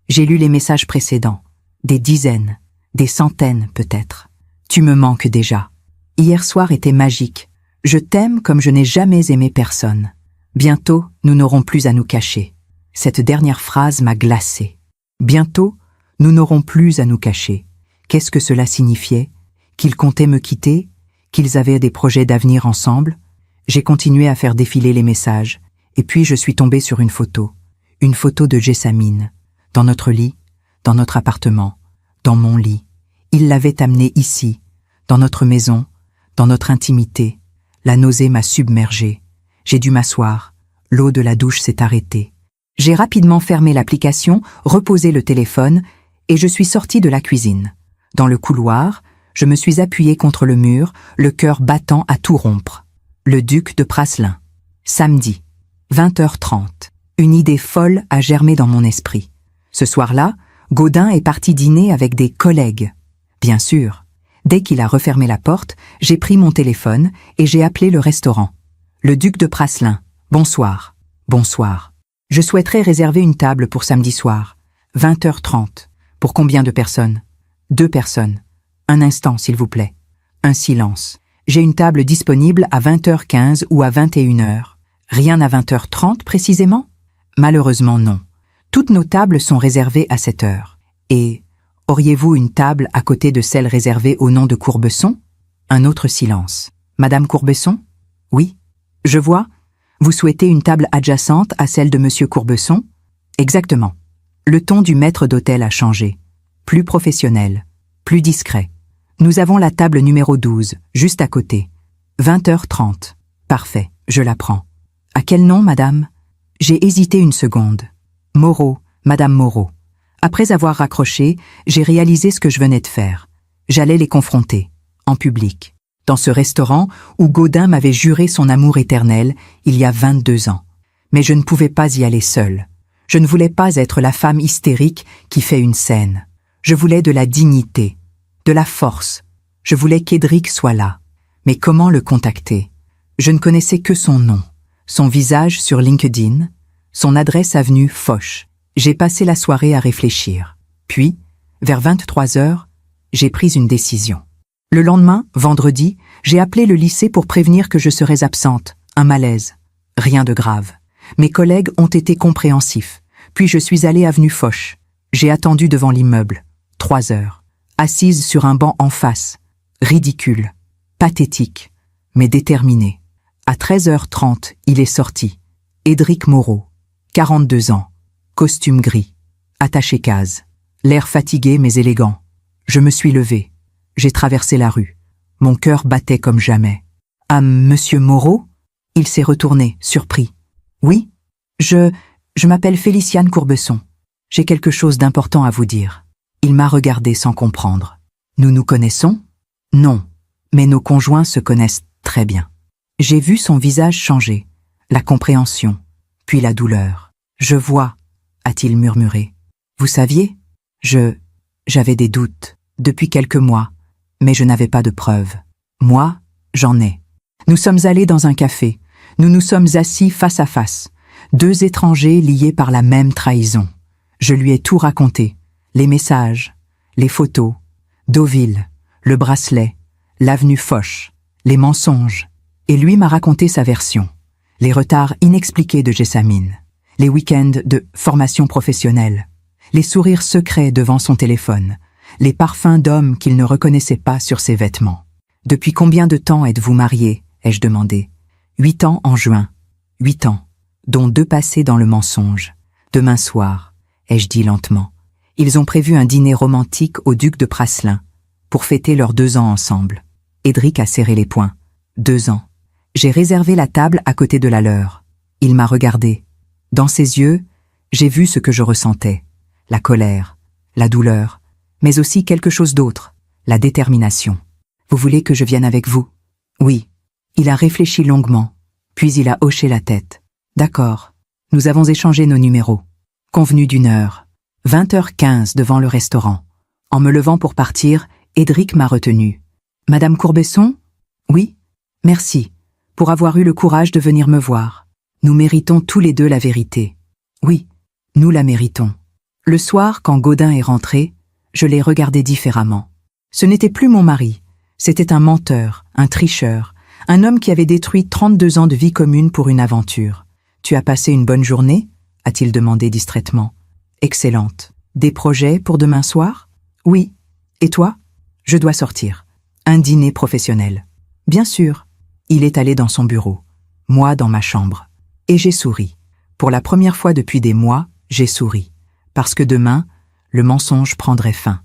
J'ai lu les messages précédents. Des dizaines, des centaines peut-être. Tu me manques déjà. Hier soir était magique. Je t'aime comme je n'ai jamais aimé personne. Bientôt, nous n'aurons plus à nous cacher. Cette dernière phrase m'a glacée. Bientôt, nous n'aurons plus à nous cacher. Qu'est-ce que cela signifiait? Qu'ils comptaient me quitter? Qu'ils avaient des projets d'avenir ensemble? J'ai continué à faire défiler les messages, et puis je suis tombée sur une photo de Jessamine, dans notre lit, dans notre appartement, dans mon lit. Il l'avait amenée ici, dans notre maison, dans notre intimité. La nausée m'a submergée. J'ai dû m'asseoir. L'eau de la douche s'est arrêtée. J'ai rapidement fermé l'application, reposé le téléphone, et je suis sortie de la cuisine. Dans le couloir, je me suis appuyée contre le mur, le cœur battant à tout rompre. Le duc de Praslin. Samedi, 20h30. Une idée folle a germé dans mon esprit. Ce soir-là, Gaudin est parti dîner avec des collègues. Bien sûr. Dès qu'il a refermé la porte, j'ai pris mon téléphone et j'ai appelé le restaurant. Le duc de Praslin. Bonsoir. Bonsoir. Je souhaiterais réserver une table pour samedi soir. 20h30. Pour combien de personnes? 2 personnes. Un instant, s'il vous plaît. Un silence. J'ai une table disponible à 20h15 ou à 21h. Rien à 20h30 précisément? Malheureusement non. Toutes nos tables sont réservées à cette heure. Et auriez-vous une table à côté de celle réservée au nom de Courbesson? Un autre silence. Madame Courbesson? Oui. Je vois. Vous souhaitez une table adjacente à celle de Monsieur Courbesson? Exactement. Le ton du maître d'hôtel a changé. Plus professionnel. Plus discret. Nous avons la table numéro 12, juste à côté. 20h30. Parfait, je la prends. À quel nom, madame? J'ai hésité une seconde. Moreau, madame Moreau. Après avoir raccroché, j'ai réalisé ce que je venais de faire. J'allais les confronter, en public, dans ce restaurant où Gaudin m'avait juré son amour éternel il y a 22 ans. Mais je ne pouvais pas y aller seule. Je ne voulais pas être la femme hystérique qui fait une scène. Je voulais de la dignité, de la force. Je voulais qu'Édric soit là. Mais comment le contacter? Je ne connaissais que son nom, son visage sur LinkedIn, son adresse avenue Foch. J'ai passé la soirée à réfléchir. Puis, vers 23h, j'ai pris une décision. Le lendemain, vendredi, j'ai appelé le lycée pour prévenir que je serais absente. Un malaise. Rien de grave. Mes collègues ont été compréhensifs. Puis je suis allée avenue Foch. J'ai attendu devant l'immeuble. 3 heures. Assise sur un banc en face. Ridicule. Pathétique. Mais déterminée. À 13h30, il est sorti. Édric Moreau. 42 ans. Costume gris. Attaché case. L'air fatigué mais élégant. Je me suis levée. J'ai traversé la rue. Mon cœur battait comme jamais. Ah, monsieur Moreau? Il s'est retourné, surpris. Oui? Je m'appelle Féliciane Courbesson. J'ai quelque chose d'important à vous dire. Il m'a regardé sans comprendre. Nous nous connaissons? Non. Mais nos conjoints se connaissent très bien. J'ai vu son visage changer. La compréhension. Puis la douleur. Je vois, a-t-il murmuré. Vous saviez? J'avais des doutes, depuis quelques mois, mais je n'avais pas de preuves. Moi, j'en ai. Nous sommes allés dans un café. Nous nous sommes assis face à face. 2 étrangers liés par la même trahison. Je lui ai tout raconté. Les messages, les photos, Deauville, le bracelet, l'avenue Foch, les mensonges. Et lui m'a raconté sa version. Les retards inexpliqués de Jessamine. Les week-ends de formation professionnelle. Les sourires secrets devant son téléphone. Les parfums d'hommes qu'il ne reconnaissait pas sur ses vêtements. Depuis combien de temps êtes-vous mariés? Ai-je demandé. 8 ans en juin. 8 ans, dont 2 passés dans le mensonge. Demain soir, ai-je dit lentement. Ils ont prévu un dîner romantique au duc de Praslin, pour fêter leurs 2 ans ensemble. Édric a serré les poings. 2 ans. J'ai réservé la table à côté de la leur. Il m'a regardé. Dans ses yeux, j'ai vu ce que je ressentais. La colère, la douleur, mais aussi quelque chose d'autre, la détermination. Vous voulez que je vienne avec vous? Oui. Il a réfléchi longuement, puis il a hoché la tête. D'accord. Nous avons échangé nos numéros. Convenu d'1 heure. 20h15 devant le restaurant. En me levant pour partir, Édric m'a retenu. Madame Courbesson? Oui. Merci, pour avoir eu le courage de venir me voir. Nous méritons tous les deux la vérité. Oui, nous la méritons. Le soir, quand Gaudin est rentré, je l'ai regardé différemment. Ce n'était plus mon mari, c'était un menteur, un tricheur, un homme qui avait détruit 32 ans de vie commune pour une aventure. Tu as passé une bonne journée? A-t-il demandé distraitement. Excellente. Des projets pour demain soir? Oui. Et toi? Je dois sortir. Un dîner professionnel. Bien sûr. Il est allé dans son bureau. Moi dans ma chambre. Et j'ai souri. Pour la première fois depuis des mois, j'ai souri. Parce que demain, le mensonge prendrait fin.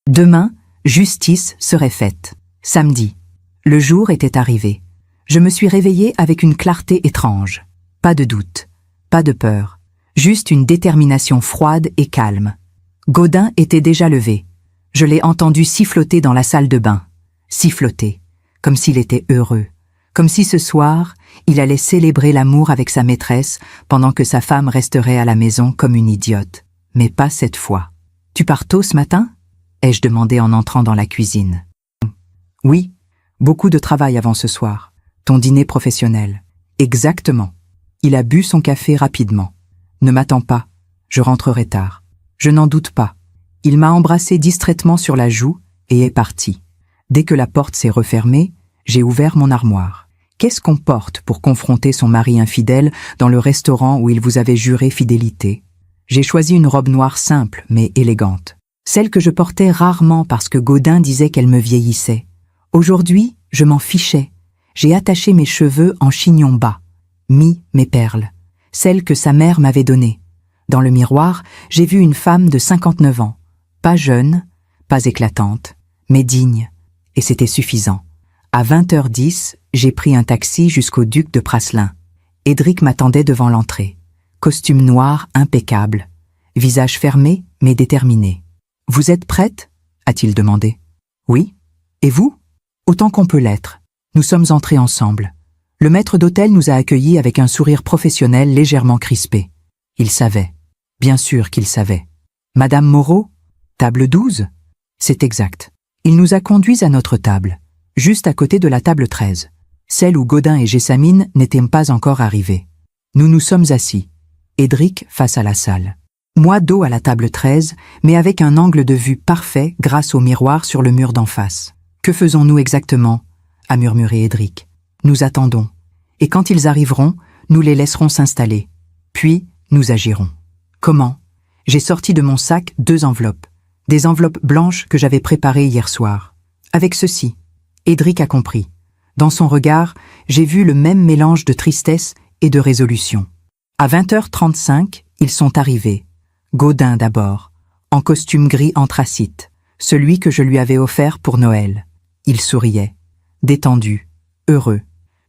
Demain, justice serait faite. Samedi. Le jour était arrivé. Je me suis réveillée avec une clarté étrange. Pas de doute, pas de peur, juste une détermination froide et calme. Gaudin était déjà levé. Je l'ai entendu siffloter dans la salle de bain. Siffloter, comme s'il était heureux. Comme si ce soir, il allait célébrer l'amour avec sa maîtresse pendant que sa femme resterait à la maison comme une idiote. Mais pas cette fois. « Tu pars tôt ce matin ?» ai-je demandé en entrant dans la cuisine. « Oui, beaucoup de travail avant ce soir. Ton dîner professionnel. » « Exactement. » Il a bu son café rapidement. « Ne m'attends pas. Je rentrerai tard. » « Je n'en doute pas. » Il m'a embrassé distraitement sur la joue et est parti. Dès que la porte s'est refermée, j'ai ouvert mon armoire. Qu'est-ce qu'on porte pour confronter son mari infidèle dans le restaurant où il vous avait juré fidélité? J'ai choisi une robe noire simple mais élégante. Celle que je portais rarement parce que Gaudin disait qu'elle me vieillissait. Aujourd'hui, je m'en fichais. J'ai attaché mes cheveux en chignon bas, mis mes perles, celles que sa mère m'avait données. Dans le miroir, j'ai vu une femme de 59 ans, pas jeune, pas éclatante, mais digne, et c'était suffisant. À 20h10, j'ai pris un taxi jusqu'au Duc de Praslin. Édric m'attendait devant l'entrée. Costume noir impeccable, visage fermé mais déterminé. « Vous êtes prête ?» a-t-il demandé. « Oui. Et vous ?» « Autant qu'on peut l'être. Nous sommes entrés ensemble. Le maître d'hôtel nous a accueillis avec un sourire professionnel légèrement crispé. Il savait. Bien sûr qu'il savait. « Madame Moreau, table 12 ?» C'est exact. Il nous a conduits à notre table, juste à côté de la table 13, celle où Gaudin et Jessamine n'étaient pas encore arrivés. Nous nous sommes assis, Édric face à la salle. Moi dos à la table 13, mais avec un angle de vue parfait grâce au miroir sur le mur d'en face. « Que faisons-nous exactement ?» a murmuré Édric. « Nous attendons. Et quand ils arriveront, nous les laisserons s'installer. Puis, nous agirons. » Comment? J'ai sorti de mon sac 2 enveloppes. Des enveloppes blanches que j'avais préparées hier soir. Avec ceci. Édric a compris. Dans son regard, j'ai vu le même mélange de tristesse et de résolution. À 20h35, ils sont arrivés. Gaudin d'abord, en costume gris anthracite, celui que je lui avais offert pour Noël. Il souriait, détendu, heureux.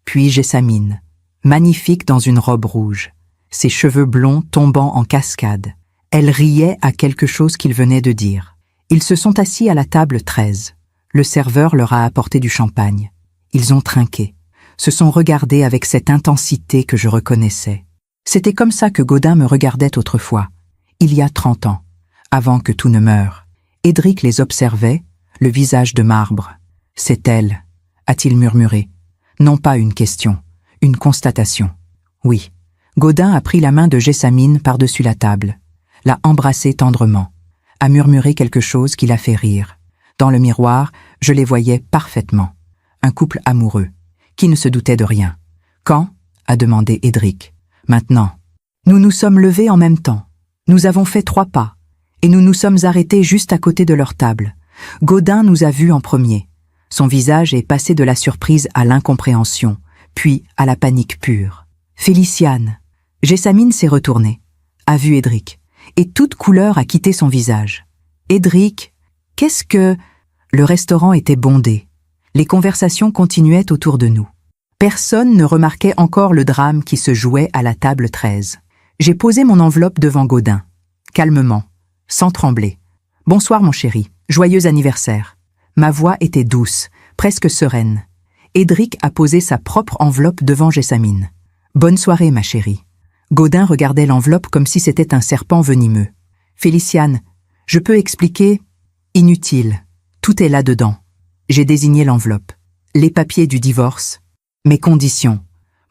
Puis Jessamine, magnifique dans une robe rouge, ses cheveux blonds tombant en cascade. Elle riait à quelque chose qu'il venait de dire. Ils se sont assis à la table 13. Le serveur leur a apporté du champagne. Ils ont trinqué, se sont regardés avec cette intensité que je reconnaissais. C'était comme ça que Gaudin me regardait autrefois, il y a 30 ans, avant que tout ne meure. Édric les observait, le visage de marbre. « C'est elle », a-t-il murmuré. Non pas une question, une constatation. Oui. Gaudin a pris la main de Jessamine par-dessus la table, l'a embrassée tendrement, a murmuré quelque chose qui l'a fait rire. Dans le miroir, je les voyais parfaitement. Un couple amoureux, qui ne se doutait de rien. « Quand ?» a demandé Édric. « Maintenant. » Nous nous sommes levés en même temps. Nous avons fait 3 pas, et nous nous sommes arrêtés juste à côté de leur table. Gaudin nous a vus en premier. Son visage est passé de la surprise à l'incompréhension, puis à la panique pure. « Féliciane !» Jessamine s'est retournée, a vu Édric, et toute couleur a quitté son visage. « Édric, qu'est-ce que… » Le restaurant était bondé. Les conversations continuaient autour de nous. Personne ne remarquait encore le drame qui se jouait à la table 13. J'ai posé mon enveloppe devant Gaudin, calmement, sans trembler. « Bonsoir mon chéri, joyeux anniversaire. » Ma voix était douce, presque sereine. Édric a posé sa propre enveloppe devant Jessamine. « Bonne soirée ma chérie. » Gaudin regardait l'enveloppe comme si c'était un serpent venimeux. « Féliciane, je peux expliquer… » Inutile. Tout est là-dedans. J'ai désigné l'enveloppe. Les papiers du divorce. Mes conditions.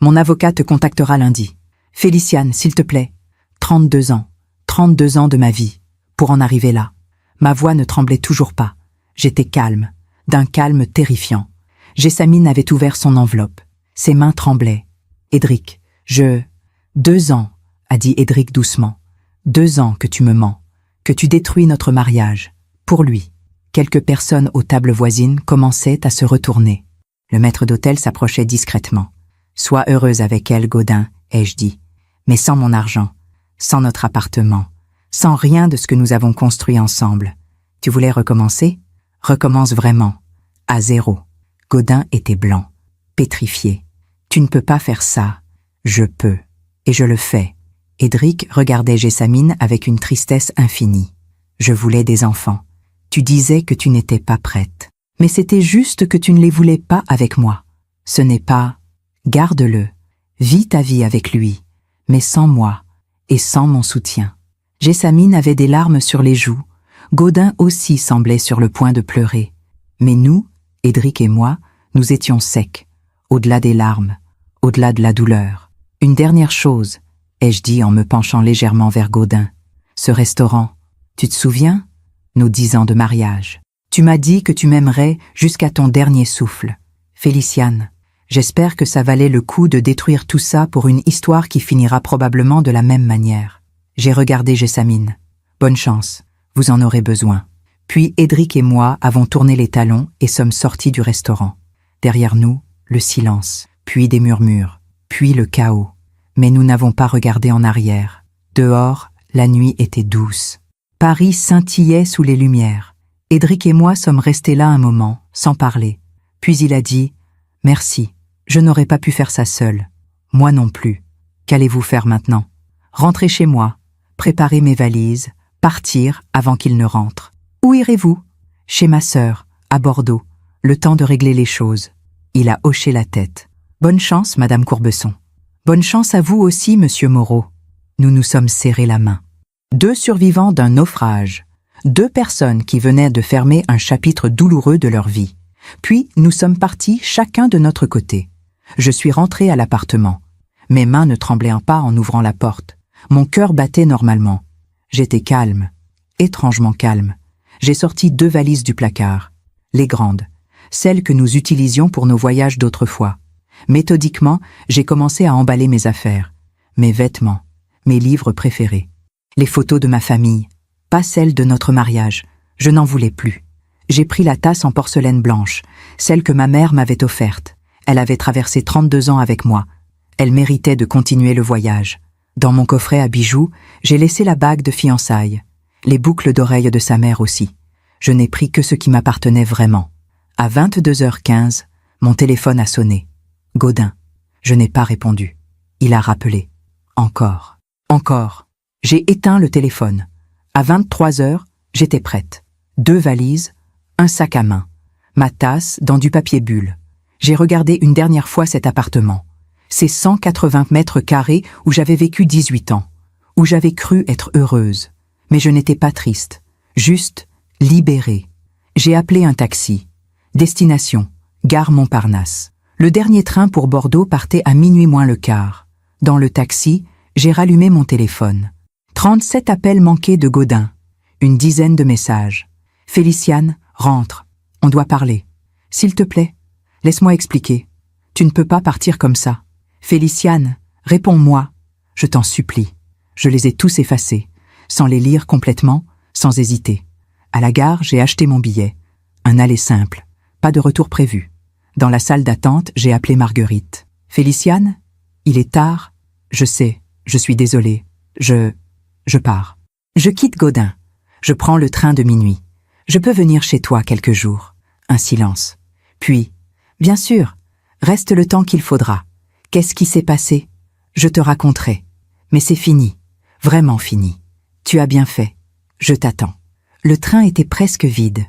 Mon avocat te contactera lundi. Féliciane, s'il te plaît. 32 ans. 32 ans de ma vie. Pour en arriver là. Ma voix ne tremblait toujours pas. J'étais calme. D'un calme terrifiant. Jessamine avait ouvert son enveloppe. Ses mains tremblaient. Édric, 2 ans, a dit Édric doucement. 2 ans que tu me mens, que tu détruis notre mariage. Pour lui. Quelques personnes aux tables voisines commençaient à se retourner. Le maître d'hôtel s'approchait discrètement. Sois heureuse avec elle, Gaudin, ai-je dit. Mais sans mon argent, sans notre appartement, sans rien de ce que nous avons construit ensemble. Tu voulais recommencer? Recommence vraiment. À 0. Gaudin était blanc, pétrifié. Tu ne peux pas faire ça. Je peux. Et je le fais. Édric regardait Jessamine avec une tristesse infinie. Je voulais des enfants. Tu disais que tu n'étais pas prête. Mais c'était juste que tu ne les voulais pas avec moi. Ce n'est pas... Garde-le. Vis ta vie avec lui, mais sans moi et sans mon soutien. Jessamine avait des larmes sur les joues. Gaudin aussi semblait sur le point de pleurer. Mais nous, Édric et moi, nous étions secs, au-delà des larmes, au-delà de la douleur. Une dernière chose, ai-je dit en me penchant légèrement vers Gaudin. Ce restaurant, tu te souviens? Nos 10 ans de mariage. Tu m'as dit que tu m'aimerais jusqu'à ton dernier souffle. Féliciane, j'espère que ça valait le coup de détruire tout ça pour une histoire qui finira probablement de la même manière. J'ai regardé Jessamine. Bonne chance, vous en aurez besoin. Puis Édric et moi avons tourné les talons et sommes sortis du restaurant. Derrière nous, le silence, puis des murmures, puis le chaos. Mais nous n'avons pas regardé en arrière. Dehors, la nuit était douce. Paris scintillait sous les lumières. Édric et moi sommes restés là un moment, sans parler. Puis il a dit « Merci, je n'aurais pas pu faire ça seul. Moi non plus. Qu'allez-vous faire maintenant? Rentrer chez moi, préparer mes valises, partir avant qu'il ne rentre. Où irez-vous? Chez ma sœur, à Bordeaux, le temps de régler les choses. » Il a hoché la tête. « Bonne chance, Madame Courbesson. Bonne chance à vous aussi, Monsieur Moreau. » Nous nous sommes serrés la main. 2 survivants d'un naufrage. 2 personnes qui venaient de fermer un chapitre douloureux de leur vie. Puis nous sommes partis chacun de notre côté. Je suis rentré à l'appartement. Mes mains ne tremblaient pas en ouvrant la porte. Mon cœur battait normalement. J'étais calme, étrangement calme. J'ai sorti 2 valises du placard. Les grandes, celles que nous utilisions pour nos voyages d'autrefois. Méthodiquement, j'ai commencé à emballer mes affaires, mes vêtements, mes livres préférés. Les photos de ma famille, pas celles de notre mariage. Je n'en voulais plus. J'ai pris la tasse en porcelaine blanche, celle que ma mère m'avait offerte. Elle avait traversé 32 ans avec moi. Elle méritait de continuer le voyage. Dans mon coffret à bijoux, j'ai laissé la bague de fiançailles, les boucles d'oreilles de sa mère aussi. Je n'ai pris que ce qui m'appartenait vraiment. À 22h15, mon téléphone a sonné. Gaudin. Je n'ai pas répondu. Il a rappelé. Encore. Encore. J'ai éteint le téléphone. À 23h, j'étais prête. 2 valises, un sac à main, ma tasse dans du papier bulle. J'ai regardé une dernière fois cet appartement. Ces 180 mètres carrés où j'avais vécu 18 ans, où j'avais cru être heureuse. Mais je n'étais pas triste, juste libérée. J'ai appelé un taxi. Destination, gare Montparnasse. Le dernier train pour Bordeaux partait à minuit moins le quart. Dans le taxi, j'ai rallumé mon téléphone. 37 appels manqués de Gaudin. Une dizaine de messages. Féliciane, rentre. On doit parler. S'il te plaît, laisse-moi expliquer. Tu ne peux pas partir comme ça. Féliciane, réponds-moi. Je t'en supplie. Je les ai tous effacés, sans les lire complètement, sans hésiter. À la gare, j'ai acheté mon billet. Un aller simple. Pas de retour prévu. Dans la salle d'attente, j'ai appelé Marguerite. Féliciane, il est tard. Je sais, je suis désolée. Je pars. Je quitte Gaudin. Je prends le train de minuit. Je peux venir chez toi quelques jours. Un silence. Puis, bien sûr, reste le temps qu'il faudra. Qu'est-ce qui s'est passé? Je te raconterai. Mais c'est fini. Vraiment fini. Tu as bien fait. Je t'attends. Le train était presque vide.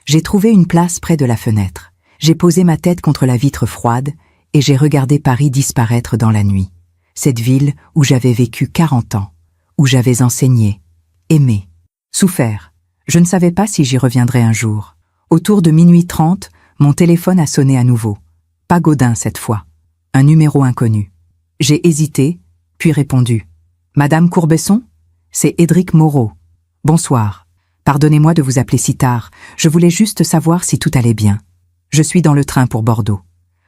J'ai trouvé une place près de la fenêtre. J'ai posé ma tête contre la vitre froide et j'ai regardé Paris disparaître dans la nuit. Cette ville où j'avais vécu 40 ans, où j'avais enseigné, aimé, souffert. Je ne savais pas si j'y reviendrais un jour. Autour de minuit 30, mon téléphone a sonné à nouveau. Pas Gaudin cette fois. Un numéro inconnu. J'ai hésité, puis répondu. « Madame Courbesson? C'est Édric Moreau. Bonsoir. Pardonnez-moi de vous appeler si tard. Je voulais juste savoir si tout allait bien. Je suis dans le train pour Bordeaux.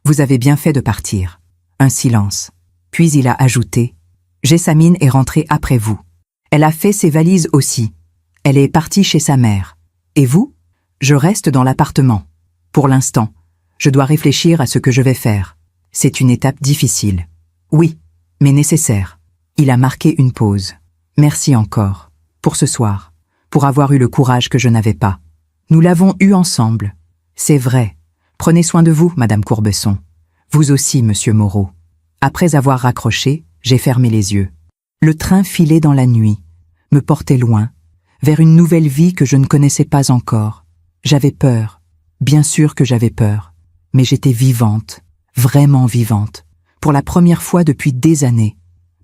Vous avez bien fait de partir. » Un silence. Puis il a ajouté. « Jessamine est rentrée après vous. Elle a fait ses valises aussi. Elle est partie chez sa mère. Et vous? Je reste dans l'appartement. Pour l'instant, je dois réfléchir à ce que je vais faire. C'est une étape difficile. Oui, mais nécessaire. Il a marqué une pause. Merci encore. Pour ce soir. Pour avoir eu le courage que je n'avais pas. Nous l'avons eu ensemble. C'est vrai. Prenez soin de vous, Madame Courbesson. Vous aussi, Monsieur Moreau. Après avoir raccroché, j'ai fermé les yeux. Le train filait dans la nuit, me portait loin, vers une nouvelle vie que je ne connaissais pas encore. J'avais peur. Bien sûr que j'avais peur. Mais j'étais vivante. Vraiment vivante. Pour la première fois depuis des années.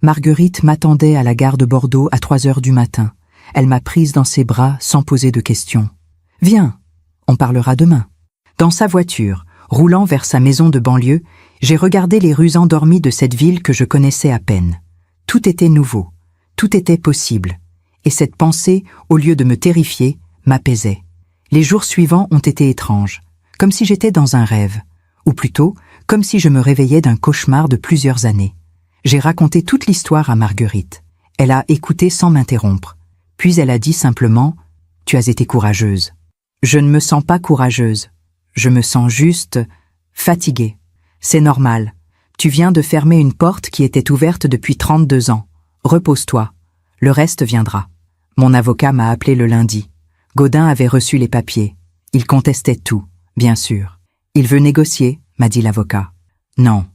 Marguerite m'attendait à la gare de Bordeaux à 3 heures du matin. Elle m'a prise dans ses bras sans poser de questions. « Viens, on parlera demain. » Dans sa voiture, roulant vers sa maison de banlieue, j'ai regardé les rues endormies de cette ville que je connaissais à peine. Tout était nouveau, tout était possible. Et cette pensée, au lieu de me terrifier, m'apaisait. Les jours suivants ont été étranges, comme si j'étais dans un rêve, ou plutôt, comme si je me réveillais d'un cauchemar de plusieurs années. J'ai raconté toute l'histoire à Marguerite. Elle a écouté sans m'interrompre. Puis elle a dit simplement « Tu as été courageuse ». Je ne me sens pas courageuse. Je me sens juste fatiguée. C'est normal. Tu viens de fermer une porte qui était ouverte depuis 32 ans. Repose-toi. Le reste viendra. Mon avocat m'a appelé le lundi. Gaudin avait reçu les papiers. Il contestait tout, bien sûr. Il veut négocier, m'a dit l'avocat. Non,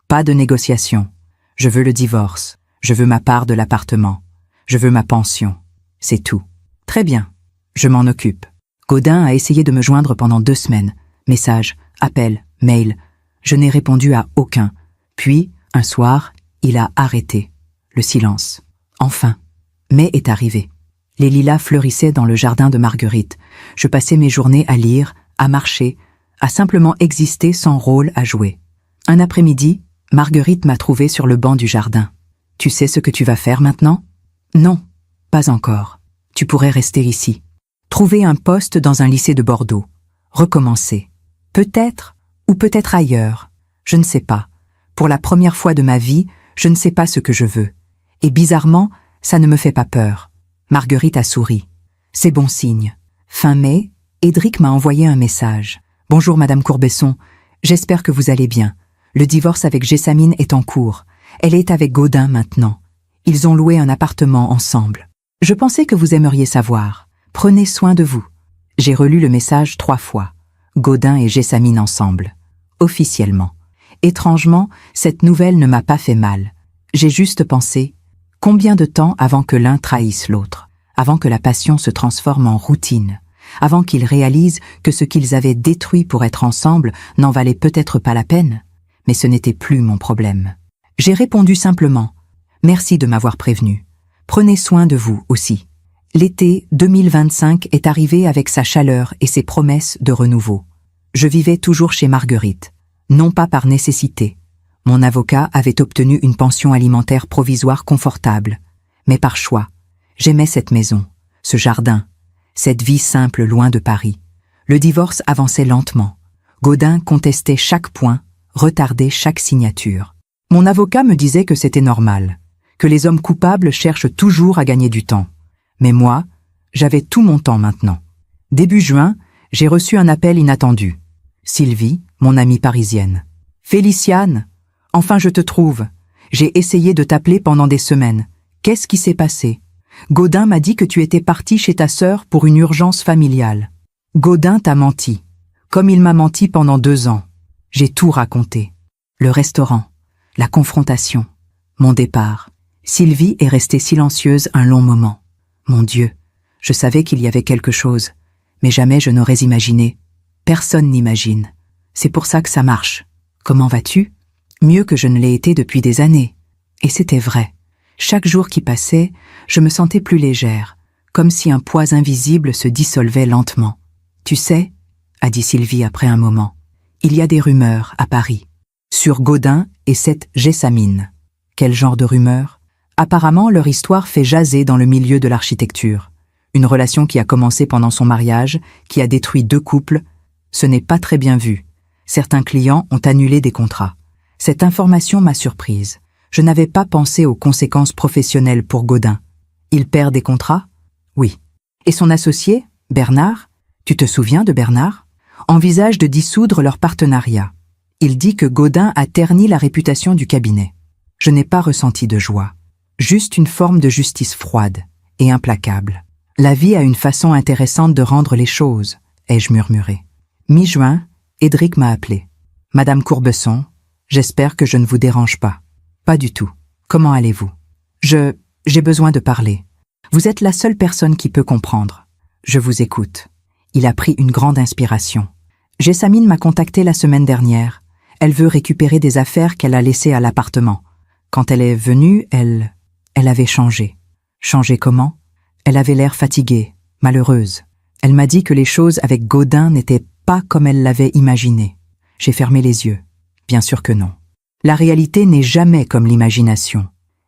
pas de négociation. Je veux le divorce. Je veux ma part de l'appartement. Je veux ma pension. C'est tout. Très bien. Je m'en occupe. Gaudin a essayé de me joindre pendant 2 semaines. Messages, appels, mails. Je n'ai répondu à aucun. Puis, un soir, il a arrêté. Le silence. Enfin. Mai est arrivé. Les lilas fleurissaient dans le jardin de Marguerite. Je passais mes journées à lire, à marcher, à simplement exister sans rôle à jouer. Un après-midi, Marguerite m'a trouvé sur le banc du jardin. « Tu sais ce que tu vas faire maintenant ?»« Non, pas encore. Tu pourrais rester ici. Trouver un poste dans un lycée de Bordeaux. Recommencer. Peut-être, ou peut-être ailleurs. Je ne sais pas. Pour la première fois de ma vie, je ne sais pas ce que je veux. Et bizarrement, ça ne me fait pas peur. » Marguerite a souri. C'est bon signe. Fin mai, Édric m'a envoyé un message. « Bonjour Madame Courbesson, j'espère que vous allez bien. Le divorce avec Jessamine est en cours. Elle est avec Gaudin maintenant. Ils ont loué un appartement ensemble. Je pensais que vous aimeriez savoir. Prenez soin de vous. » J'ai relu le message 3 fois. Gaudin et Jessamine ensemble. Officiellement. Étrangement, cette nouvelle ne m'a pas fait mal. J'ai juste pensé, combien de temps avant que l'un trahisse l'autre, avant que la passion se transforme en routine, avant qu'ils réalisent que ce qu'ils avaient détruit pour être ensemble n'en valait peut-être pas la peine. Mais ce n'était plus mon problème. J'ai répondu simplement, merci de m'avoir prévenu. Prenez soin de vous aussi. L'été 2025 est arrivé avec sa chaleur et ses promesses de renouveau. Je vivais toujours chez Marguerite, non pas par nécessité. Mon avocat avait obtenu une pension alimentaire provisoire confortable, mais par choix. J'aimais cette maison, ce jardin, cette vie simple loin de Paris. Le divorce avançait lentement. Gaudin contestait chaque point, retardait chaque signature. Mon avocat me disait que c'était normal, que les hommes coupables cherchent toujours à gagner du temps. Mais moi, j'avais tout mon temps maintenant. Début juin, j'ai reçu un appel inattendu. Sylvie, mon amie parisienne. « Féliciane, enfin je te trouve. J'ai essayé de t'appeler pendant des semaines. Qu'est-ce qui s'est passé? Gaudin m'a dit que tu étais partie chez ta sœur pour une urgence familiale. Gaudin t'a menti, comme il m'a menti pendant 2 ans. J'ai tout raconté. Le restaurant, la confrontation, mon départ. Sylvie est restée silencieuse un long moment. Mon Dieu, je savais qu'il y avait quelque chose, mais jamais je n'aurais imaginé. Personne n'imagine. C'est pour ça que ça marche. Comment vas-tu? Mieux que je ne l'ai été depuis des années. Et c'était vrai. Chaque jour qui passait, je me sentais plus légère, comme si un poids invisible se dissolvait lentement. Tu sais, a dit Sylvie après un moment, il y a des rumeurs à Paris. Sur Gaudin et cette Jessamine. Quel genre de rumeurs? Apparemment, leur histoire fait jaser dans le milieu de l'architecture. Une relation qui a commencé pendant son mariage, qui a détruit 2 couples. Ce n'est pas très bien vu. Certains clients ont annulé des contrats. Cette information m'a surprise. Je n'avais pas pensé aux conséquences professionnelles pour Gaudin. Il perd des contrats? Oui. Et son associé, Bernard, tu te souviens de Bernard, envisage de dissoudre leur partenariat. Il dit que Gaudin a terni la réputation du cabinet. Je n'ai pas ressenti de joie, juste une forme de justice froide et implacable. La vie a une façon intéressante de rendre les choses, ai-je murmuré. Mi-juin, Édric m'a appelé. Madame Courbesson, j'espère que je ne vous dérange pas. Pas du tout. Comment allez-vous? J'ai besoin de parler. Vous êtes la seule personne qui peut comprendre. Je vous écoute. Il a pris une grande inspiration. Jessamine m'a contacté la semaine dernière. Elle veut récupérer des affaires qu'elle a laissées à l'appartement. Quand elle est venue, elle avait changé. Changé comment? Elle avait l'air fatiguée, malheureuse. Elle m'a dit que les choses avec Gaudin n'étaient pas comme elle l'avait imaginé. J'ai fermé les yeux. Bien sûr que non. La réalité n'est jamais comme l'imagination.